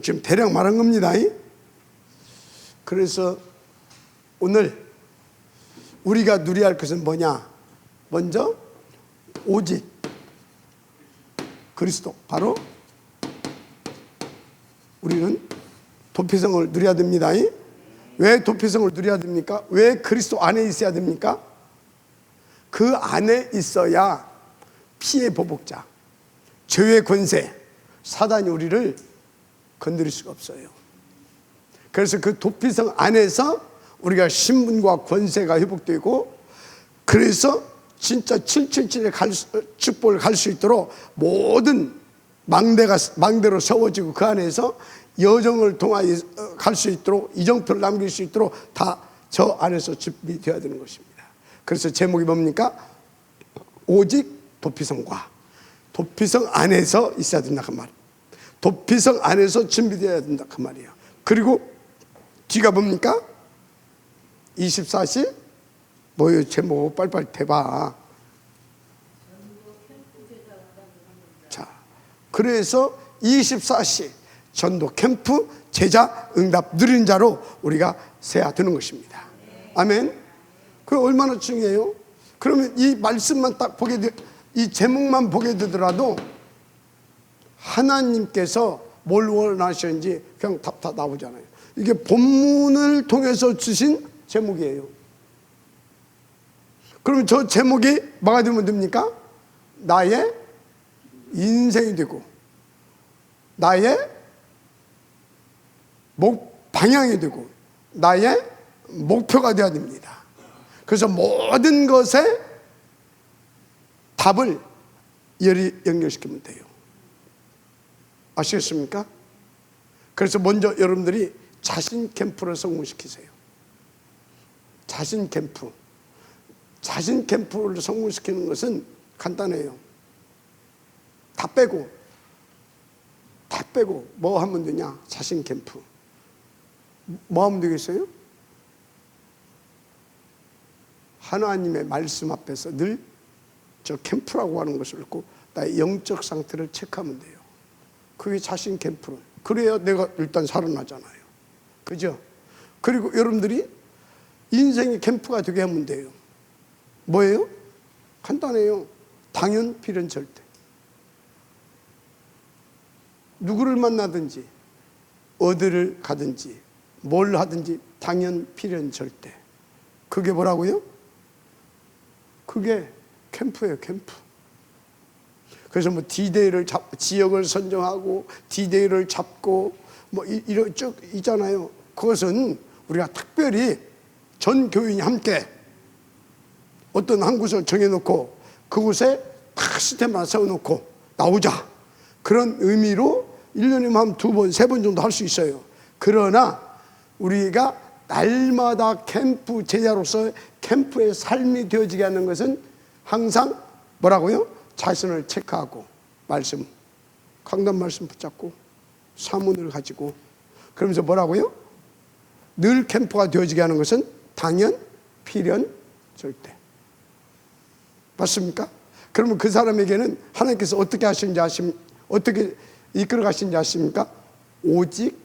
지금 대략 말한 겁니다. 그래서 오늘 우리가 누려야 할 것은 뭐냐? 먼저 오직 그리스도, 바로 우리는 도피성을 누려야 됩니다. 왜 도피성을 누려야 됩니까? 왜 그리스도 안에 있어야 됩니까? 그 안에 있어야 피의 보복자, 죄의 권세, 사단이 우리를 건드릴 수가 없어요. 그래서 그 도피성 안에서 우리가 신분과 권세가 회복되고, 그래서 진짜 777의 축복을 갈 수 있도록 모든 망대로 세워지고, 그 안에서 여정을 통하여 갈 수 있도록, 이정표를 남길 수 있도록 다 저 안에서 준비되어야 되는 것입니다. 그래서 제목이 뭡니까? 오직 도피성과 도피성 안에서 있어야 된다 그 말이에요. 도피성 안에서 준비되어야 된다 그 말이에요. 그리고 뒤가 뭡니까? 24시 뭐예요? 제목 빨리빨리 대봐. 자, 그래서 24시 전도 캠프 제자 응답 누리는 자로 우리가 세야 되는 것입니다. 아멘. 그 얼마나 중요해요? 그러면 이 말씀만 딱 이 제목만 보게 되더라도 하나님께서 뭘 원하시는지 그냥 다 나오잖아요. 이게 본문을 통해서 주신 제목이에요. 그럼 저 제목이 뭐가 되면 됩니까? 나의 인생이 되고, 나의 방향이 되고, 나의 목표가 되어야 됩니다. 그래서 모든 것에 답을 열이 연결시키면 돼요. 아시겠습니까? 그래서 먼저 여러분들이 자신 캠프를 성공시키세요. 자신 캠프를 성공시키는 것은 간단해요. 다 빼고 뭐 하면 되냐? 자신 캠프. 뭐 하면 되겠어요? 하나님의 말씀 앞에서 늘 저 캠프라고 하는 것을 읽고 나의 영적 상태를 체크하면 돼요. 그게 자신 캠프를. 그래야 내가 일단 살아나잖아요. 그죠? 그리고 여러분들이 인생의 캠프가 되게 하면 돼요. 뭐예요? 간단해요. 당연, 필연, 절대. 누구를 만나든지 어디를 가든지 뭘 하든지 당연, 필연, 절대. 그게 뭐라고요? 그게 캠프예요, 캠프. 그래서 뭐 디데이를 지역을 선정하고 디데이를 잡고 뭐 이런 쭉 있잖아요. 그것은 우리가 특별히 전 교인이 함께 어떤 한 곳을 정해놓고 그곳에 다 시스템 하나 세워놓고 나오자, 그런 의미로 1년에 한 2번, 3번 정도 할 수 있어요. 그러나 우리가 날마다 캠프 제자로서 캠프의 삶이 되어지게 하는 것은 항상 뭐라고요? 자신을 체크하고 말씀, 강단 말씀 붙잡고 사문을 가지고, 그러면서 뭐라고요? 늘 캠프가 되어지게 하는 것은 당연, 필연, 절대. 맞습니까? 그러면 그 사람에게는 하나님께서 어떻게 하시는지 어떻게 이끌어 가시는지 아십니까? 오직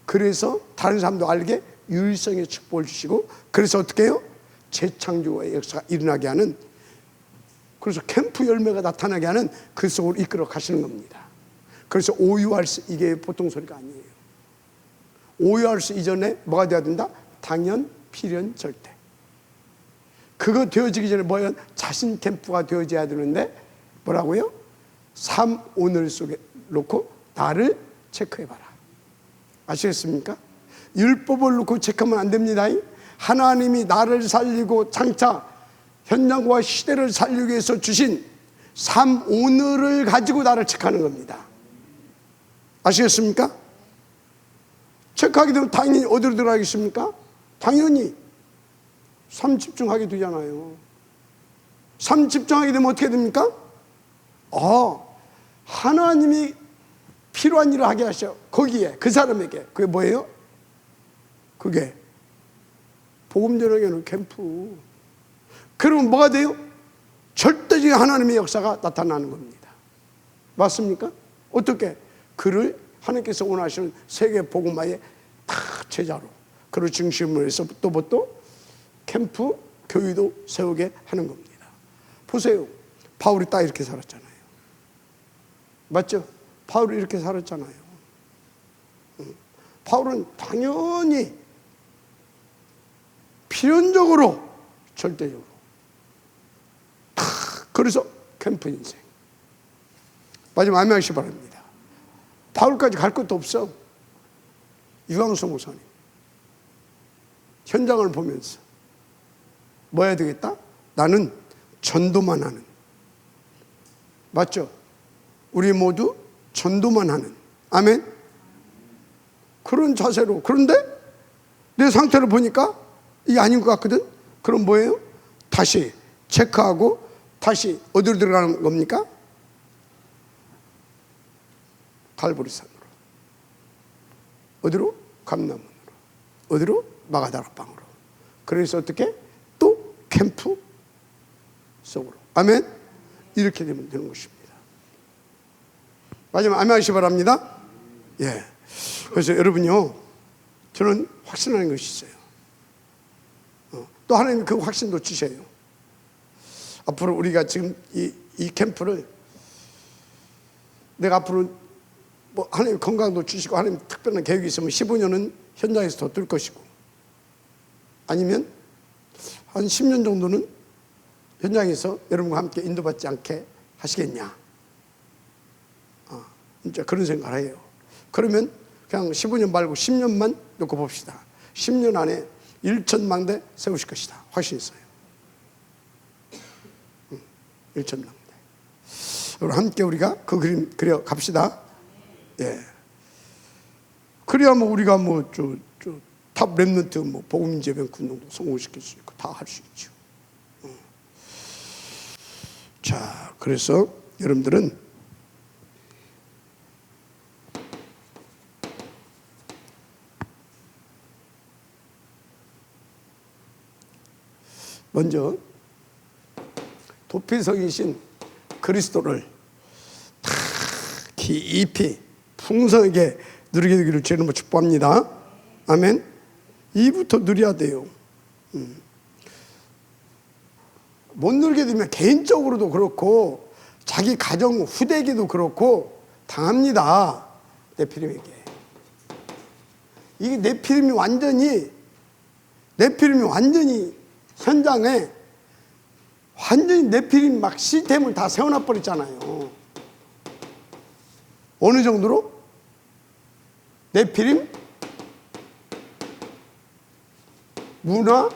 그래서 다른 사람도 알게 유일성의 축복을 주시고, 그래서 어떻게 해요? 재창조의 역사가 일어나게 하는, 그래서 캠프 열매가 나타나게 하는 그 속으로 이끌어 가시는 겁니다. 그래서 오유할 수, 이게 보통 소리가 아니에요. 오유할 수 이전에 뭐가 되어야 된다? 당연, 필연, 절대. 그거 되어지기 전에 뭐예요? 자신 캠프가 되어져야 되는데 뭐라고요? 삶 오늘 속에 놓고 나를 체크해봐라. 아시겠습니까? 율법을 놓고 체크하면 안 됩니다. 하나님이 나를 살리고 장차 현장과 시대를 살리기 위해서 주신 삶 오늘을 가지고 나를 체크하는 겁니다. 아시겠습니까? 체크하게 되면 당연히 어디로 들어가겠습니까? 당연히 삶 집중하게 되잖아요. 삶 집중하게 되면 어떻게 됩니까? 하나님이 필요한 일을 하게 하셔. 거기에 그 사람에게. 그게 뭐예요? 그게 복음 전하기는 캠프. 그러면 뭐가 돼요? 절대적인 하나님의 역사가 나타나는 겁니다. 맞습니까? 어떻게? 그를 하나님께서 원하시는 세계 복음화의 다 제자로, 그를 중심으로 해서 또 캠프 교회도 세우게 하는 겁니다. 보세요. 바울이 딱 이렇게 살았잖아요. 맞죠? 바울이 이렇게 살았잖아요. 바울은 당연히 필연적으로, 절대적으로 다, 그래서 캠프 인생. 마지막 아멘하시기 바랍니다. 바울까지 갈 것도 없어. 유광수 목사님 현장을 보면서 뭐 해야 되겠다? 나는 전도만 하는, 맞죠? 우리 모두 전도만 하는, 아멘? 그런 자세로. 그런데 내 상태를 보니까 이게 아닌 것 같거든? 그럼 뭐예요? 다시 체크하고 다시 어디로 들어가는 겁니까? 갈보리산으로. 어디로? 감람원으로. 어디로? 마가다락방으로. 그래서 어떻게? 또 캠프 속으로. 아멘? 이렇게 되면 되는 것입니다. 마지막 아멘 하시기 바랍니다. 예. 그래서 여러분요, 저는 확신하는 것이 있어요. 또 하나님 그 확신도 주셔요. 앞으로 우리가 지금 이 캠프를, 내가 앞으로 뭐 하나님 건강도 주시고 하나님 특별한 계획이 있으면 15년은 현장에서 더 뜰 것이고, 아니면 한 10년 정도는 현장에서 여러분과 함께 인도받지 않게 하시겠냐, 진짜 그런 생각을 해요. 그러면 그냥 15년 말고 10년만 놓고 봅시다. 10년 안에 1,000망대 세우실 것이다. 확신 있어요. 1,000망대. 그럼 함께 우리가 그 그림 그려 갑시다. 예. 그래야 뭐 우리가 뭐 탑 랩런트 뭐 복음제병 운동도 성공시킬 수 있고 다 할 수 있죠. 자, 그래서 여러분들은 먼저 도피성이신 그리스도를 다 깊이 풍성하게 누리게 되기를 주님으로 축복합니다. 아멘. 이부터 누려야 돼요. 못 누리게 되면 개인적으로도 그렇고 자기 가정 후대에게도 그렇고 당합니다. 네피림에게. 이게 네피림이 완전히 현장에 완전히 네피림 막 시스템을 다 세워놔 버렸잖아요. 어느 정도로? 네피림 문화화가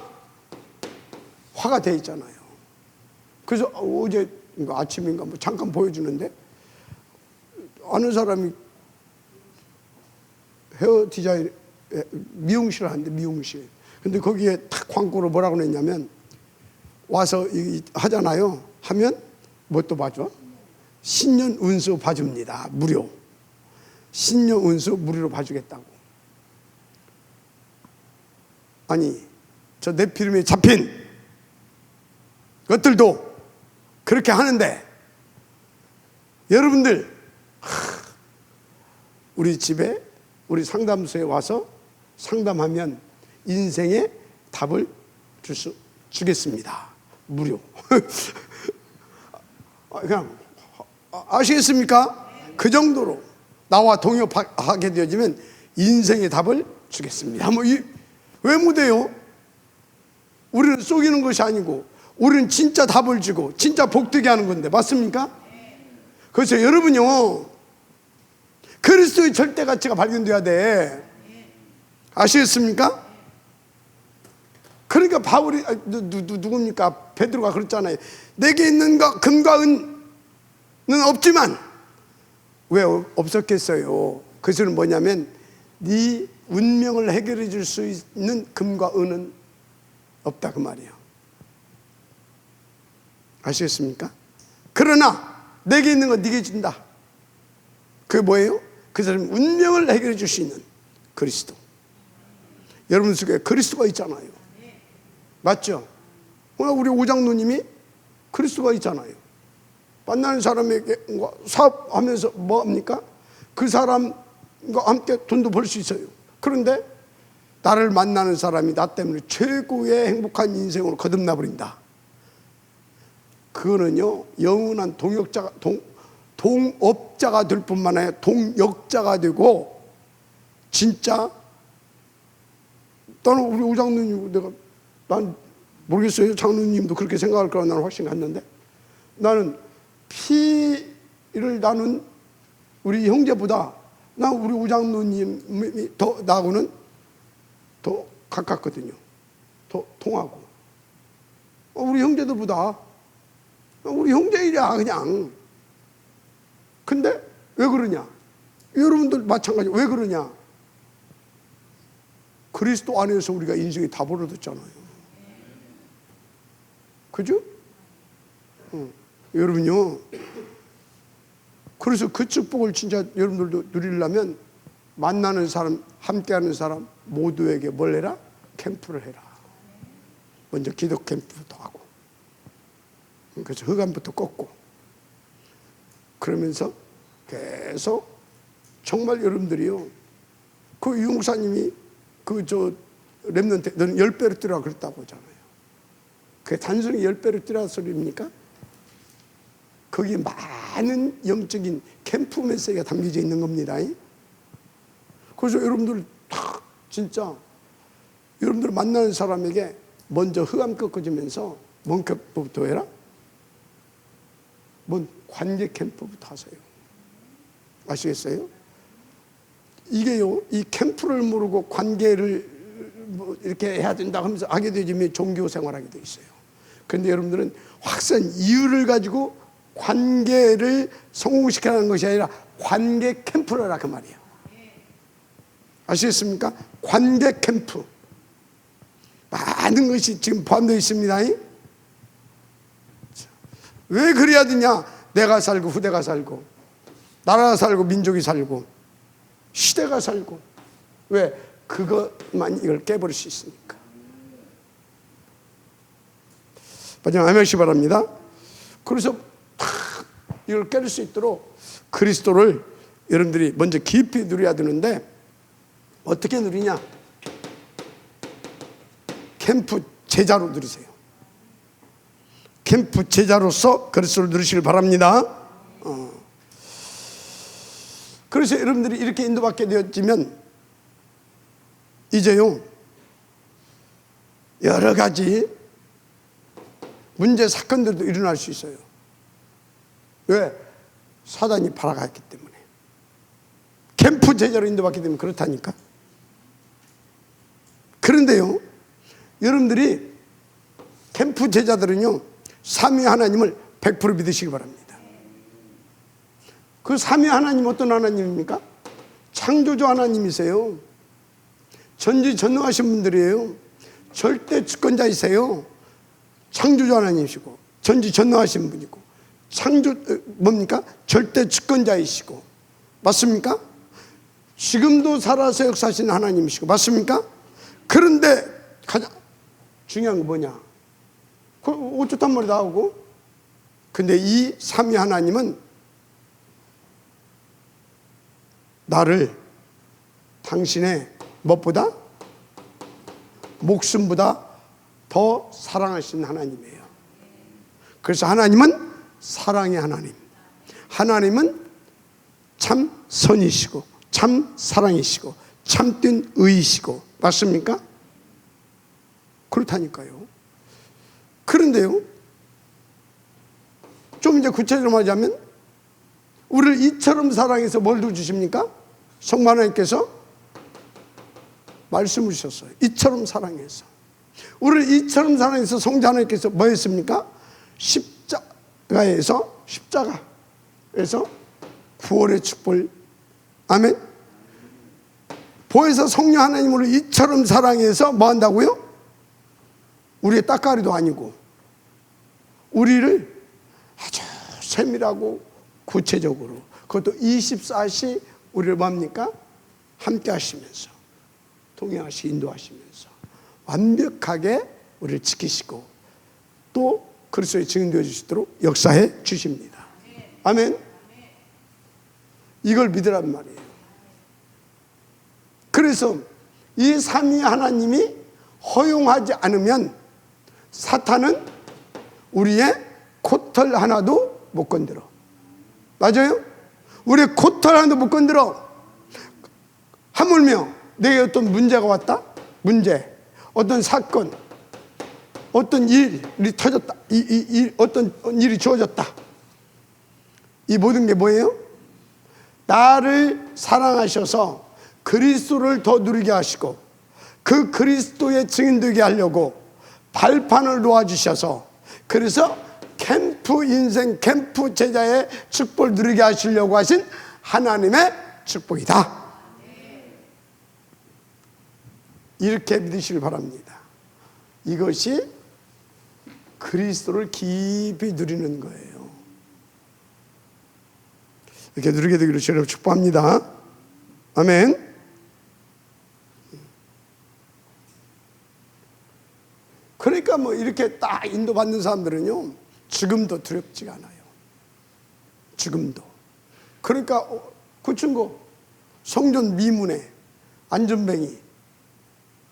돼 있잖아요. 그래서 어제 아침인가 뭐 잠깐 보여주는데 아는 사람이 헤어 디자인 미용실을 하는데, 미용실. 근데 거기에 탁 광고로 뭐라고 냈냐면, 와서 하잖아요. 하면 뭐 또 봐줘? 신년 운수 봐줍니다. 무료. 신년 운수 무료로 봐주겠다고. 아니, 저 네피림에 잡힌 것들도 그렇게 하는데, 여러분들 우리 집에, 우리 상담소에 와서 상담하면 인생의 답을 주겠습니다. 무료. 그냥 아시겠습니까? 그 정도로 나와 동역하게 되어지면 인생의 답을 주겠습니다. 왜 못해요? 우리는 속이는 것이 아니고 우리는 진짜 답을 주고 진짜 복되게 하는 건데, 맞습니까? 그래서 여러분요, 그리스도의 절대 가치가 발견돼야 돼. 아시겠습니까? 그러니까 바울이 누굽니까? 베드로가 그랬잖아요. 내게 있는 금과 은은 없지만, 왜 없었겠어요? 그것은 뭐냐면 네 운명을 해결해 줄 수 있는 금과 은은 없다, 그 말이에요. 아시겠습니까? 그러나 내게 있는 건 네게 준다. 그게 뭐예요? 그 사람이 운명을 해결해 줄 수 있는 그리스도. 여러분 속에 그리스도가 있잖아요. 맞죠? 오늘 우리 오장로님이 그리스도가 있잖아요. 만나는 사람에게 사업하면서 뭐 합니까? 그 사람과 함께 돈도 벌 수 있어요. 그런데 나를 만나는 사람이 나 때문에 최고의 행복한 인생으로 거듭나 버린다. 그거는요, 영원한 동업자가 될 뿐만 아니라 동역자가 되고, 진짜 나는 우리 오장로님, 난 모르겠어요. 장로님도 그렇게 생각할 거라 나는 확신 갖는데, 나는 피를 나눈 우리 형제보다 나 우리 오장로님이 더 나하고는 더 가깝거든요. 더 통하고. 우리 형제들보다 우리 형제이랴 그냥. 근데 왜 그러냐? 여러분들 마찬가지. 왜 그러냐? 그리스도 안에서 우리가 인생이 다 벌어졌잖아요. 그죠? 여러분요, 그래서 그 축복을 진짜 여러분들도 누리려면 만나는 사람, 함께하는 사람 모두에게 뭘 해라? 캠프를 해라. 먼저 기도 캠프부터 하고, 그래서 흑암부터 꺾고, 그러면서 계속 정말 여러분들이요, 그 유목사님이 렘넌트 너는 10배로 뛰라 그랬다고 하잖아요. 그게 단순히 10배로 뛰라 소리입니까? 거기에 많은 영적인 캠프 메시지가 담겨져 있는 겁니다. 그래서 여러분들 다 진짜 여러분들 만나는 사람에게 먼저 흑암 꺾어주면서 뭔 캠프부터 해라? 뭔 관계 캠프부터 하세요. 아시겠어요? 이게요, 이 캠프를 모르고 관계를 뭐 이렇게 해야 된다 하면서 하게 되면 종교 생활하게 돼 있어요. 그런데 여러분들은 확선 이유를 가지고 관계를 성공시키는 것이 아니라 관계 캠프라라 그 말이에요. 아시겠습니까? 관계 캠프. 많은 것이 지금 포함되어 있습니다. 왜 그래야 되냐? 내가 살고 후대가 살고 나라가 살고 민족이 살고 시대가 살고. 왜? 그것만 이걸 깨버릴 수 있으니까. 마지막 아멘시 바랍니다. 그래서 이걸 깰 수 있도록 그리스도를 여러분들이 먼저 깊이 누려야 되는데, 어떻게 누리냐? 캠프 제자로 누리세요. 캠프 제자로서 그리스도를 누리시길 바랍니다. 그래서 여러분들이 이렇게 인도받게 되어지면 이제요, 여러 가지 문제 사건들도 일어날 수 있어요. 왜? 사단이 팔아갔기 때문에. 캠프 제자로 인도받기 때문에 그렇다니까. 그런데요, 여러분들이 캠프 제자들은요, 삼위 하나님을 100% 믿으시기 바랍니다. 그 삼위 하나님 어떤 하나님입니까? 창조주 하나님이세요. 전지전능하신 분들이에요. 절대 주권자이세요. 창조주 하나님이시고 전지전능하신 분이고 뭡니까? 절대 주권자이시고, 맞습니까? 지금도 살아서 역사하시는 하나님이시고, 맞습니까? 그런데 가장 중요한 건 뭐냐? 어쩌단 말이 나오고. 근데 이 삼위 하나님은 나를 당신의 무엇보다? 목숨보다 더 사랑하시는 하나님이에요. 그래서 하나님은 사랑의 하나님, 하나님은 참 선이시고 참 사랑이시고 참된 의이시고, 맞습니까? 그렇다니까요. 그런데요, 좀 이제 구체적으로 말하자면 우리를 이처럼 사랑해서 뭘 주십니까? 성부 하나님께서 말씀을 주셨어요. 이처럼 사랑해서. 우리를 이처럼 사랑해서 성자 하나님께서 뭐 했습니까? 십자가에서 구원의 축복을, 아멘. 보혜사 성령 하나님을 이처럼 사랑해서 뭐 한다고요? 우리의 따까리도 아니고 우리를 아주 세밀하고 구체적으로, 그것도 24시 우리를 뭡니까? 함께 하시면서, 동행하시 인도하시면서 완벽하게 우리를 지키시고 또 그리스도의 증인 되어 주시도록 역사해 주십니다. 아멘. 이걸 믿으란 말이에요. 그래서 이 삼위 하나님이 허용하지 않으면 사탄은 우리의 코털 하나도 못 건드려. 맞아요? 우리의 코털 하나도 못 건드려. 하물며 내게 어떤 문제가 왔다? 문제, 어떤 사건, 어떤 일이 터졌다, 어떤 일이 주어졌다. 이 모든 게 뭐예요? 나를 사랑하셔서 그리스도를 더 누리게 하시고 그 그리스도의 증인 되게 하려고 발판을 놓아주셔서, 그래서 캠프 인생, 캠프 제자의 축복을 누리게 하시려고 하신 하나님의 축복이다. 이렇게 믿으시길 바랍니다. 이것이 그리스도를 깊이 누리는 거예요. 이렇게 누리게 되기를 주님으로 축복합니다. 아멘. 그러니까 뭐 이렇게 딱 인도받는 사람들은요, 죽음도 두렵지가 않아요. 죽음도. 그러니까 그 친구 성전 미문에 안전뱅이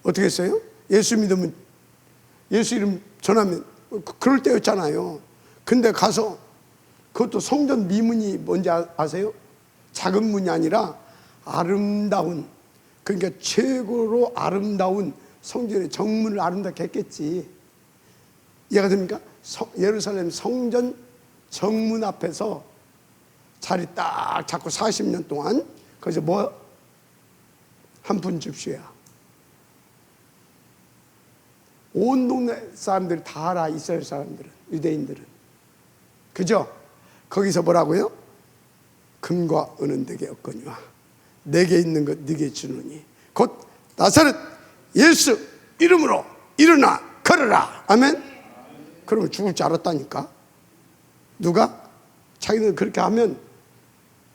어떻게 했어요? 예수 믿으면, 예수 이름 전하면, 그럴 때였잖아요. 근데 가서, 그것도 성전 미문이 뭔지 아세요? 작은 문이 아니라 아름다운, 그러니까 최고로 아름다운 성전의 정문을 아름답게 했겠지. 이해가 됩니까? 예루살렘 성전 정문 앞에서 자리 딱 잡고 40년 동안 거기서 뭐 한 푼 줍쇼야. 온 동네 사람들이 다 알아. 이스라엘 사람들은, 유대인들은. 그죠? 거기서 뭐라고요? 금과 은은 내게 없거니와 내게 있는 것 네게 주노니 곧 나사렛 예수 이름으로 일어나 걸어라. 아멘. 그러면 죽을 줄 알았다니까. 누가? 자기는 그렇게 하면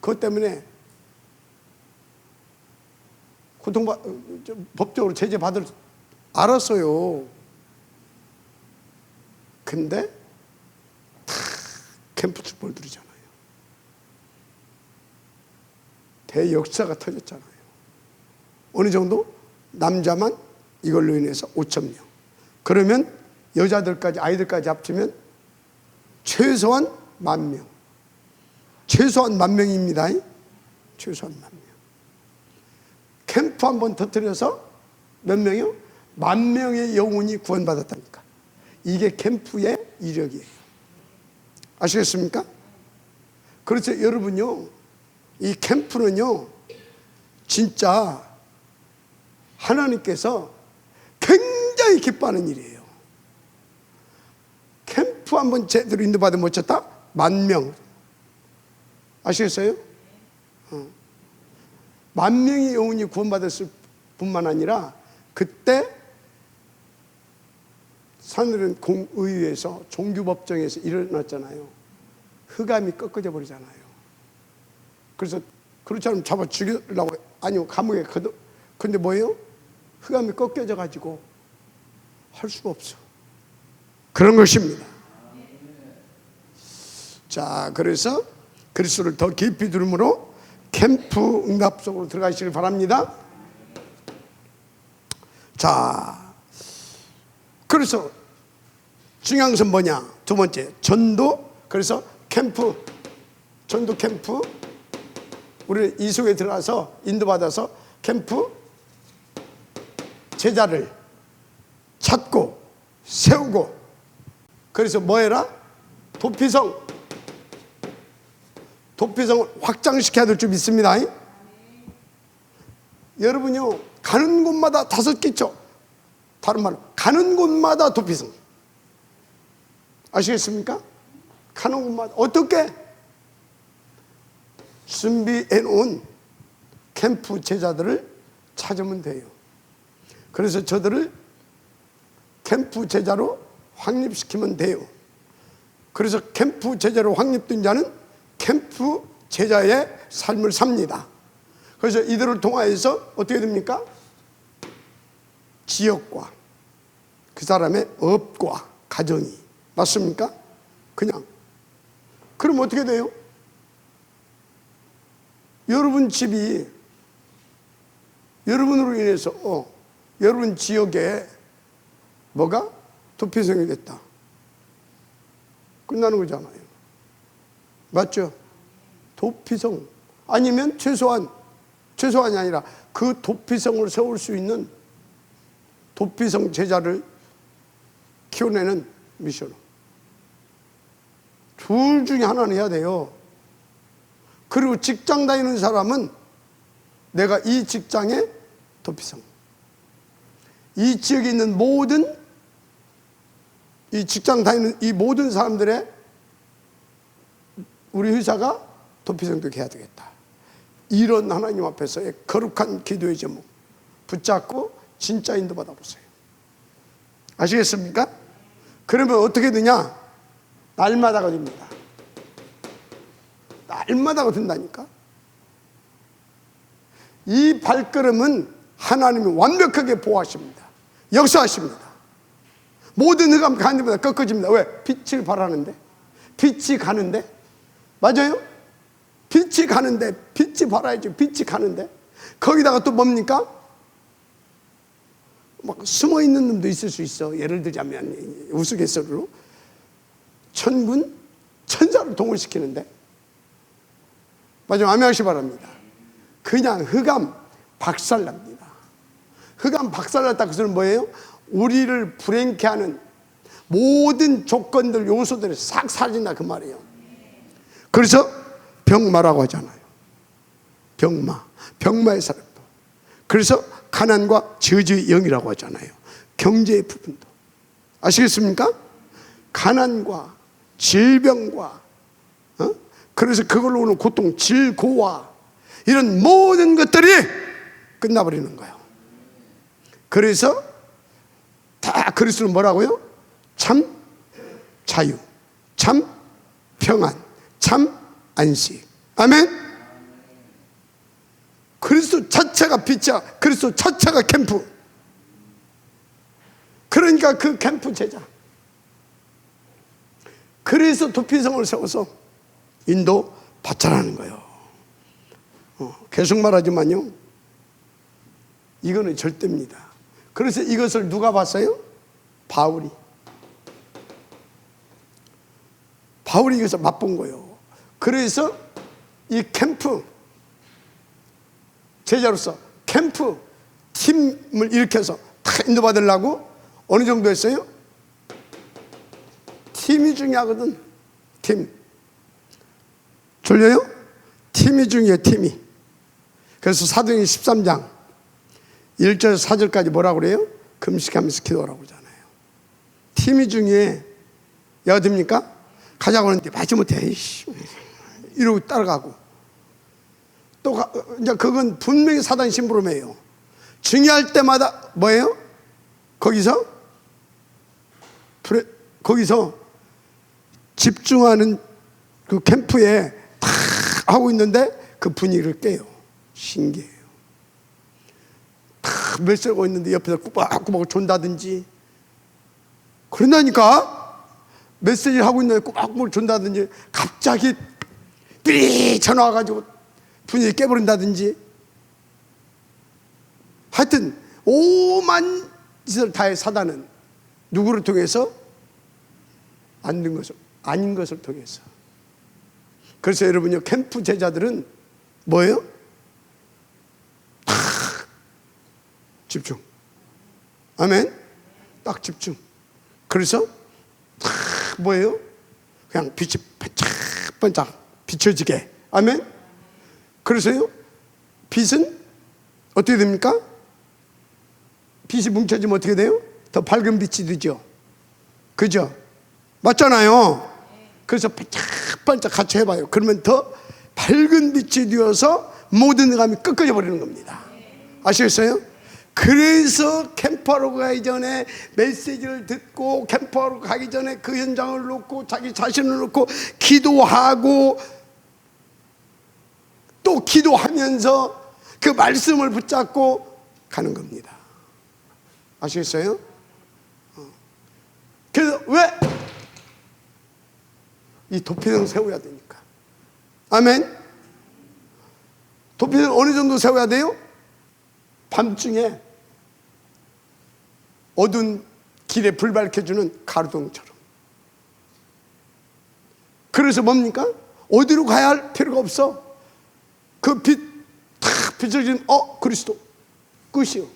그것 때문에 법적으로 제재받을 알았어요. 근데 다 캠프 축복을 누리잖아요. 대역사가 터졌잖아요. 어느 정도? 남자만 이걸로 인해서 5,000명. 그러면 여자들까지, 아이들까지 합치면 최소한 10,000명. 최소한 10,000명입니다. 최소한 10,000명. 캠프 한번 터뜨려서 몇 명이요? 10,000명의 영혼이 구원받았다니까. 이게 캠프의 이력이에요. 아시겠습니까? 그래서 여러분요, 이 캠프는요, 진짜 하나님께서 굉장히 기뻐하는 일이에요. 캠프 한번 제대로 인도받으면 어쩌다? 10,000명. 아시겠어요? 10,000명이 영혼이 구원받았을 뿐만 아니라 그때 산으른 공의회에서 종교법정에서 일어났잖아요. 흑암이 꺾어져 버리잖아요. 그래서 그렇지 않으면 잡아 죽이려고, 아니요, 감옥에 거둬. 근데 뭐예요? 흑암이 꺾여져 가지고 할 수가 없어. 그런 것입니다. 자, 그래서 그리스도를 더 깊이 들음으로 캠프 응답 속으로 들어가시길 바랍니다. 자, 그래서 중요한 것은 뭐냐? 두 번째, 전도. 그래서 캠프, 전도 캠프. 우리 이 속에 들어가서 인도받아서 캠프 제자를 찾고 세우고, 그래서 뭐 해라? 도피성을 확장시켜야 될 줄 믿습니다. 여러분요, 가는 곳마다 5기초, 다른 말로 가는 곳마다 도피성. 아시겠습니까? 가는 곳마다 어떻게? 준비해 놓은 캠프 제자들을 찾으면 돼요. 그래서 저들을 캠프 제자로 확립시키면 돼요. 그래서 캠프 제자로 확립된 자는 캠프 제자의 삶을 삽니다. 그래서 이들을 통하여서 어떻게 됩니까? 지역과 그 사람의 업과 가정이, 맞습니까? 그냥 그럼 어떻게 돼요? 여러분 집이 여러분으로 인해서 여러분 지역에 뭐가? 도피성이 됐다. 끝나는 거잖아요. 맞죠? 도피성. 아니면 최소한이 아니라 그 도피성을 세울 수 있는 도피성 제자를 키워내는 미션을. 둘 중에 하나는 해야 돼요. 그리고 직장 다니는 사람은 내가 이 직장의 도피성, 이 지역에 있는 모든, 이 직장 다니는 이 모든 사람들의 우리 회사가 도피성 되게 해야 되겠다. 이런 하나님 앞에서의 거룩한 기도의 제목 붙잡고 진짜 인도 받아보세요. 아시겠습니까? 그러면 어떻게 되냐? 날마다가 됩니다. 날마다가 된다니까. 이 발걸음은 하나님이 완벽하게 보호하십니다. 역사하십니다. 모든 흑암 가는 데마다 꺾어집니다. 왜? 빛을 발하는데, 빛이 가는데, 맞아요? 빛이 가는데, 빛이 발하야죠. 빛이 가는데, 거기다가 또 뭡니까? 막 숨어 있는 놈도 있을 수 있어. 예를 들자면 우스갯소리로 천군 천사를 동원시키는데, 맞아요. 아멘하시 바랍니다. 그냥 흑암 박살납니다. 흑암 박살났다. 그것은 뭐예요? 우리를 불행케 하는 모든 조건들, 요소들이 싹 사라진다 그 말이에요. 그래서 병마라고 하잖아요. 병마의 사람도. 그래서 가난과 저주의 영이라고 하잖아요. 경제의 부분도. 아시겠습니까? 가난과 질병과 그래서 그걸로 오는 고통, 질고와 이런 모든 것들이 끝나버리는 거예요. 그래서 다 그리스도는 뭐라고요? 참 자유, 참 평안, 참 안식. 아멘. 그리스도 자체가 빛이야. 그리스도 자체가 캠프. 그러니까 그 캠프 제자. 그래서 도피성을 세워서 인도 받자라는 거예요. 계속 말하지만요, 이거는 절대입니다. 그래서 이것을 누가 봤어요? 바울이 이것을 맛본 거예요. 그래서 이 캠프 제자로서 캠프 팀을 일으켜서 다 인도받으려고 어느 정도 했어요? 팀이 중요하거든. 팀. 졸려요? 팀이 중요해, 팀이. 그래서 사도행전 13장 1절 4절까지 뭐라고 그래요? 금식하면서 기도하라고 그러잖아요. 팀이 중요해. 여가 됩니까? 가자고 하는데 마지못해 이러고 따라가고, 또 이제 그건 분명히 사단 심부름이에요. 중요할 때마다 뭐예요? 거기서 집중하는 그 캠프에 탁 하고 있는데 그 분위기를 깨요. 신기해요. 탁 메시지가 있는데 옆에서 꾸벅꾸벅 존다든지 그런다니까. 메시지를 하고 있는데 꾸벅꾸벅 존다든지 갑자기 삐리 전화 와가지고 분위기 깨버린다든지, 하여튼 오만 짓을 다해 사단은 누구를 통해서? 아닌 것을 통해서. 그래서 여러분요, 캠프 제자들은 뭐예요? 딱 집중. 아멘. 딱 집중. 그래서 딱 뭐예요? 그냥 빛이 반짝반짝 비춰지게. 아멘. 그래서요, 빛은 어떻게 됩니까? 빛이 뭉쳐지면 어떻게 돼요? 더 밝은 빛이 되죠. 그죠? 맞잖아요. 그래서 반짝반짝 같이 해봐요. 그러면 더 밝은 빛이 되어서 모든 감이 꺾어져 버리는 겁니다. 아시겠어요? 그래서 캠프하러 가기 전에 메시지를 듣고, 캠프하러 가기 전에 그 현장을 놓고 자기 자신을 놓고 기도하고, 또 기도하면서 그 말씀을 붙잡고 가는 겁니다. 아시겠어요? 그래서 왜? 이 도피등 세워야 되니까. 아멘. 도피등 어느 정도 세워야 돼요? 밤중에 어두운 길에 불 밝혀주는 가로등처럼. 그래서 뭡니까? 어디로 가야 할 필요가 없어. 그 빛 탁 비춰진 그리스도 끝이요.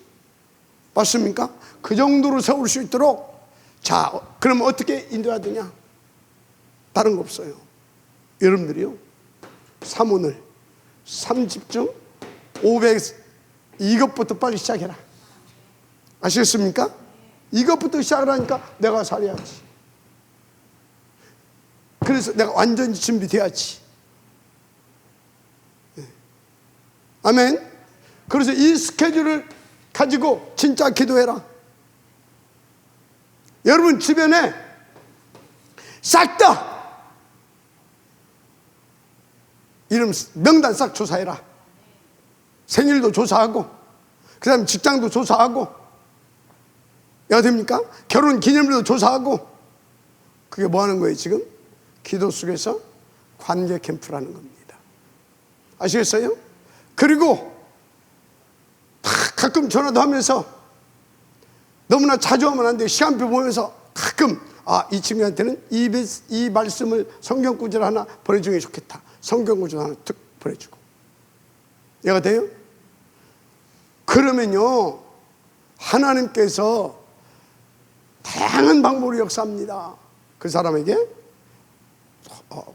맞습니까? 그 정도로 세울 수 있도록. 자, 그럼 어떻게 인도해야 되냐? 다른 거 없어요. 여러분들이요, 3오늘 3집중 500 이것부터 빨리 시작해라. 아시겠습니까? 이것부터 시작을 하니까 내가 살아야지. 그래서 내가 완전히 준비돼야지. 아멘. 그래서 이 스케줄을 가지고 진짜 기도해라. 여러분 주변에 싹 다 이름 명단 싹 조사해라. 생일도 조사하고, 그 다음에 직장도 조사하고, 야 됩니까? 결혼 기념일도 조사하고. 그게 뭐 하는 거예요 지금? 기도 속에서 관계 캠프라는 겁니다. 아시겠어요? 그리고 가끔 전화도 하면서, 너무나 자주 하면 안 돼요. 시간표 보면서 가끔 이 친구한테는 이 말씀을 성경 구절 하나 보내주는 게 좋겠다. 성경 구절 하나 툭 보내주고. 이해가 돼요? 그러면요, 하나님께서 다양한 방법으로 역사합니다. 그 사람에게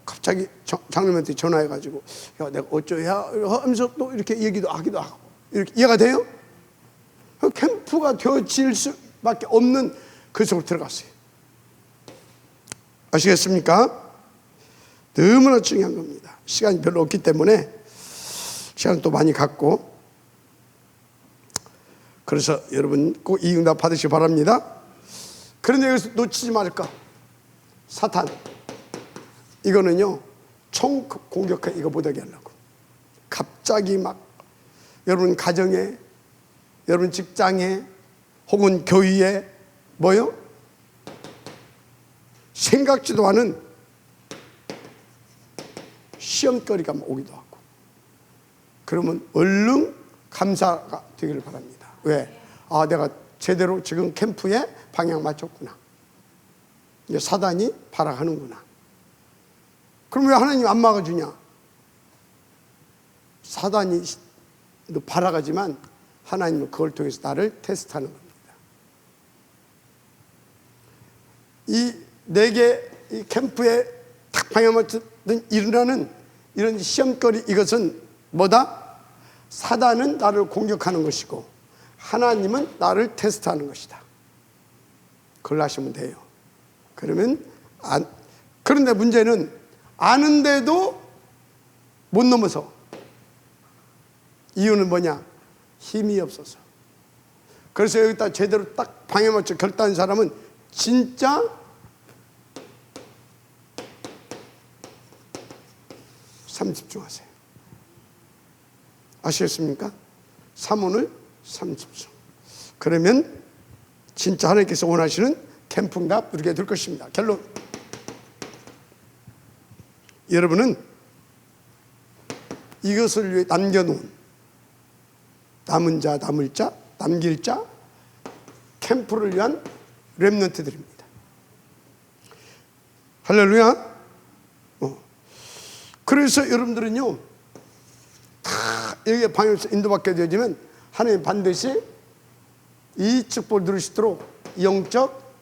갑자기 장로님한테 전화해가지고, 야 내가 어쩌야 하면서 또 이렇게 얘기도 하기도 하고. 이렇게. 이해가 돼요? 캠프가 되어질 수밖에 없는 그 속으로 들어갔어요. 아시겠습니까? 너무나 중요한 겁니다. 시간이 별로 없기 때문에 시간 또 많이 갖고, 그래서 여러분 꼭 이 응답 받으시기 바랍니다. 그런데 여기서 놓치지 말까? 사탄 이거는요, 총 공격해. 이거 못하게 하려고 갑자기 막 여러분 가정에, 여러분 직장에, 혹은 교회에 뭐요? 생각지도 않은 시험거리가 오기도 하고. 그러면 얼른 감사가 되기를 바랍니다. 왜? 내가 제대로 지금 캠프에 방향 맞췄구나. 이제 사단이 발악하는구나. 그럼 왜 하나님 안 막아주냐? 사단이 발악하지만 하나님은 그걸 통해서 나를 테스트하는 겁니다. 이 내게 이 캠프에 딱 방향 맞추던 일어나는 이런 시험거리, 이것은 뭐다? 사단은 나를 공격하는 것이고 하나님은 나를 테스트하는 것이다. 그걸 아시면 돼요. 그러면 그런데 문제는 아는데도 못 넘어서. 이유는 뭐냐? 힘이 없어서. 그래서 여기다 제대로 딱 방향 맞춰 결단한 사람은 진짜 삼집중하세요. 아시겠습니까? 사문을 삼집중. 그러면 진짜 하나님께서 원하시는 캠프가 이루게 될 것입니다. 결론. 여러분은 이것을 위해 남겨놓은 남은 자, 남을 자, 남길 자, 캠프를 위한 렘넌트들입니다. 할렐루야. 그래서 여러분들은요, 다 여기에 방향에서 인도받게 되어지면 하나님 반드시 이 축복을 누리시도록 영적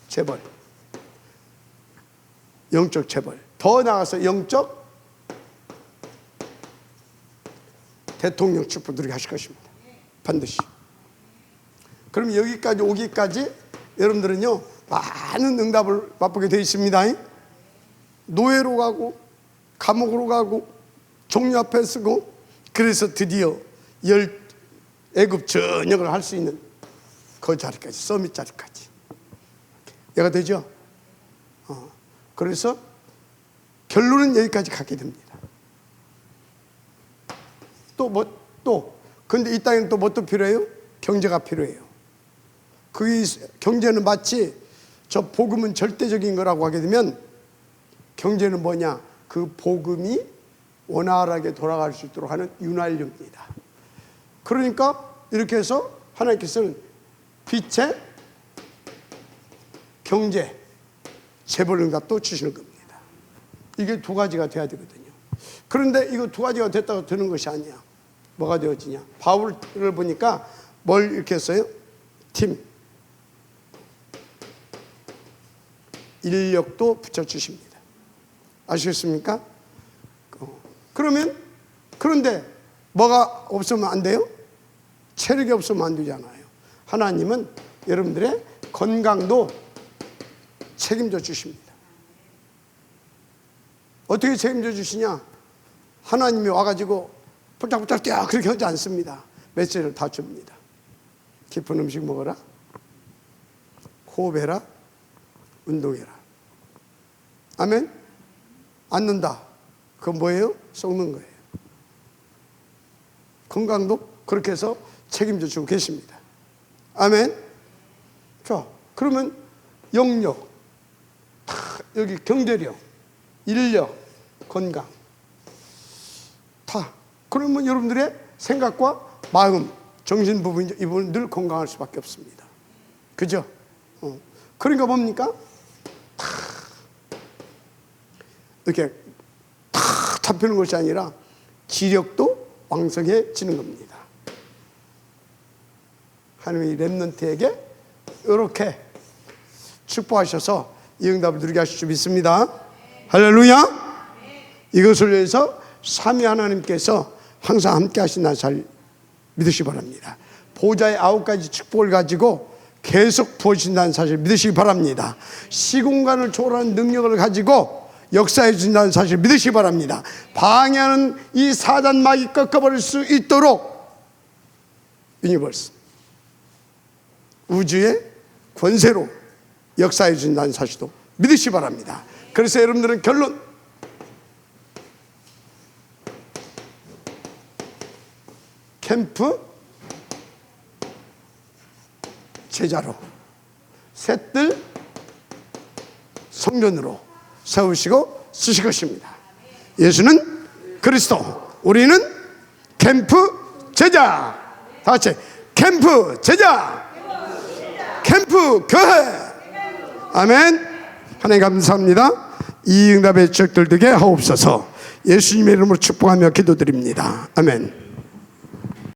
재벌, 영적 재벌, 더 나아가서 영적 대통령 축복 누리게 하실 것입니다. 반드시. 그럼 여기까지 오기까지 여러분들은요, 많은 응답을 맛보게 되어 있습니다. 노예로 가고 감옥으로 가고 종려 앞에 서고, 그래서 드디어 애굽 전역을 할 수 있는 그 자리까지, 서밋 자리까지 얘가 되죠. 그래서 결론은 여기까지 가게 됩니다. 근데 이 땅에는 또 뭣도 필요해요? 경제가 필요해요. 그 경제는 마치 저 복음은 절대적인 거라고 하게 되면, 경제는 뭐냐? 그 복음이 원활하게 돌아갈 수 있도록 하는 윤활유입니다. 그러니까 이렇게 해서 하나님께서는 빛의 경제, 재벌응답도 주시는 겁니다. 이게 두 가지가 돼야 되거든요. 그런데 이거 두 가지가 됐다고 되는 것이 아니야. 뭐가 되어지냐? 바울을 보니까 뭘 이렇게 했어요? 팀, 인력도 붙여주십니다. 아시겠습니까? 그런데 뭐가 없으면 안 돼요? 체력이 없으면 안 되잖아요. 하나님은 여러분들의 건강도 책임져 주십니다. 어떻게 책임져 주시냐? 하나님이 와가지고 폴짝폴짝 뛰어 그렇게 하지 않습니다. 메시지를 다 줍니다. 깊은 음식 먹어라, 호흡해라, 운동해라. 아멘? 앉는다. 그건 뭐예요? 썩는 거예요. 건강도 그렇게 해서 책임져 주고 계십니다. 아멘? 자, 그러면 영역, 여기 경제력, 인력, 건강 다. 그러면 여러분들의 생각과 마음, 정신 부분, 이 부분은 늘 건강할 수밖에 없습니다. 그죠? 그러니까 뭡니까? 이렇게 다 잡히는 것이 아니라 지력도 왕성해지는 겁니다. 하나님이 렘넌트에게 이렇게 축복하셔서 이 응답을 누리게 하실 줄 믿습니다. 할렐루야. 이것을 위해서 삼위 하나님께서 항상 함께 하신다는 사실 믿으시기 바랍니다. 보좌의 9가지 축복을 가지고 계속 부어주신다는 사실 믿으시기 바랍니다. 시공간을 초월하는 능력을 가지고 역사해 주신다는 사실 믿으시기 바랍니다. 방해하는 이 사단 마귀 꺾어버릴 수 있도록 유니버스, 우주의 권세로 역사해 주신다는 사실도 믿으시기 바랍니다. 그래서 여러분들은 결론, 캠프 제자로, 셋들 성전으로 세우시고 쓰실 것입니다. 예수는 그리스도, 우리는 캠프 제자. 다 같이 캠프 제자, 캠프 교회. 아멘. 하나님 감사합니다. 이 응답의 지역들 되게 하옵소서. 예수님의 이름으로 축복하며 기도드립니다. 아멘.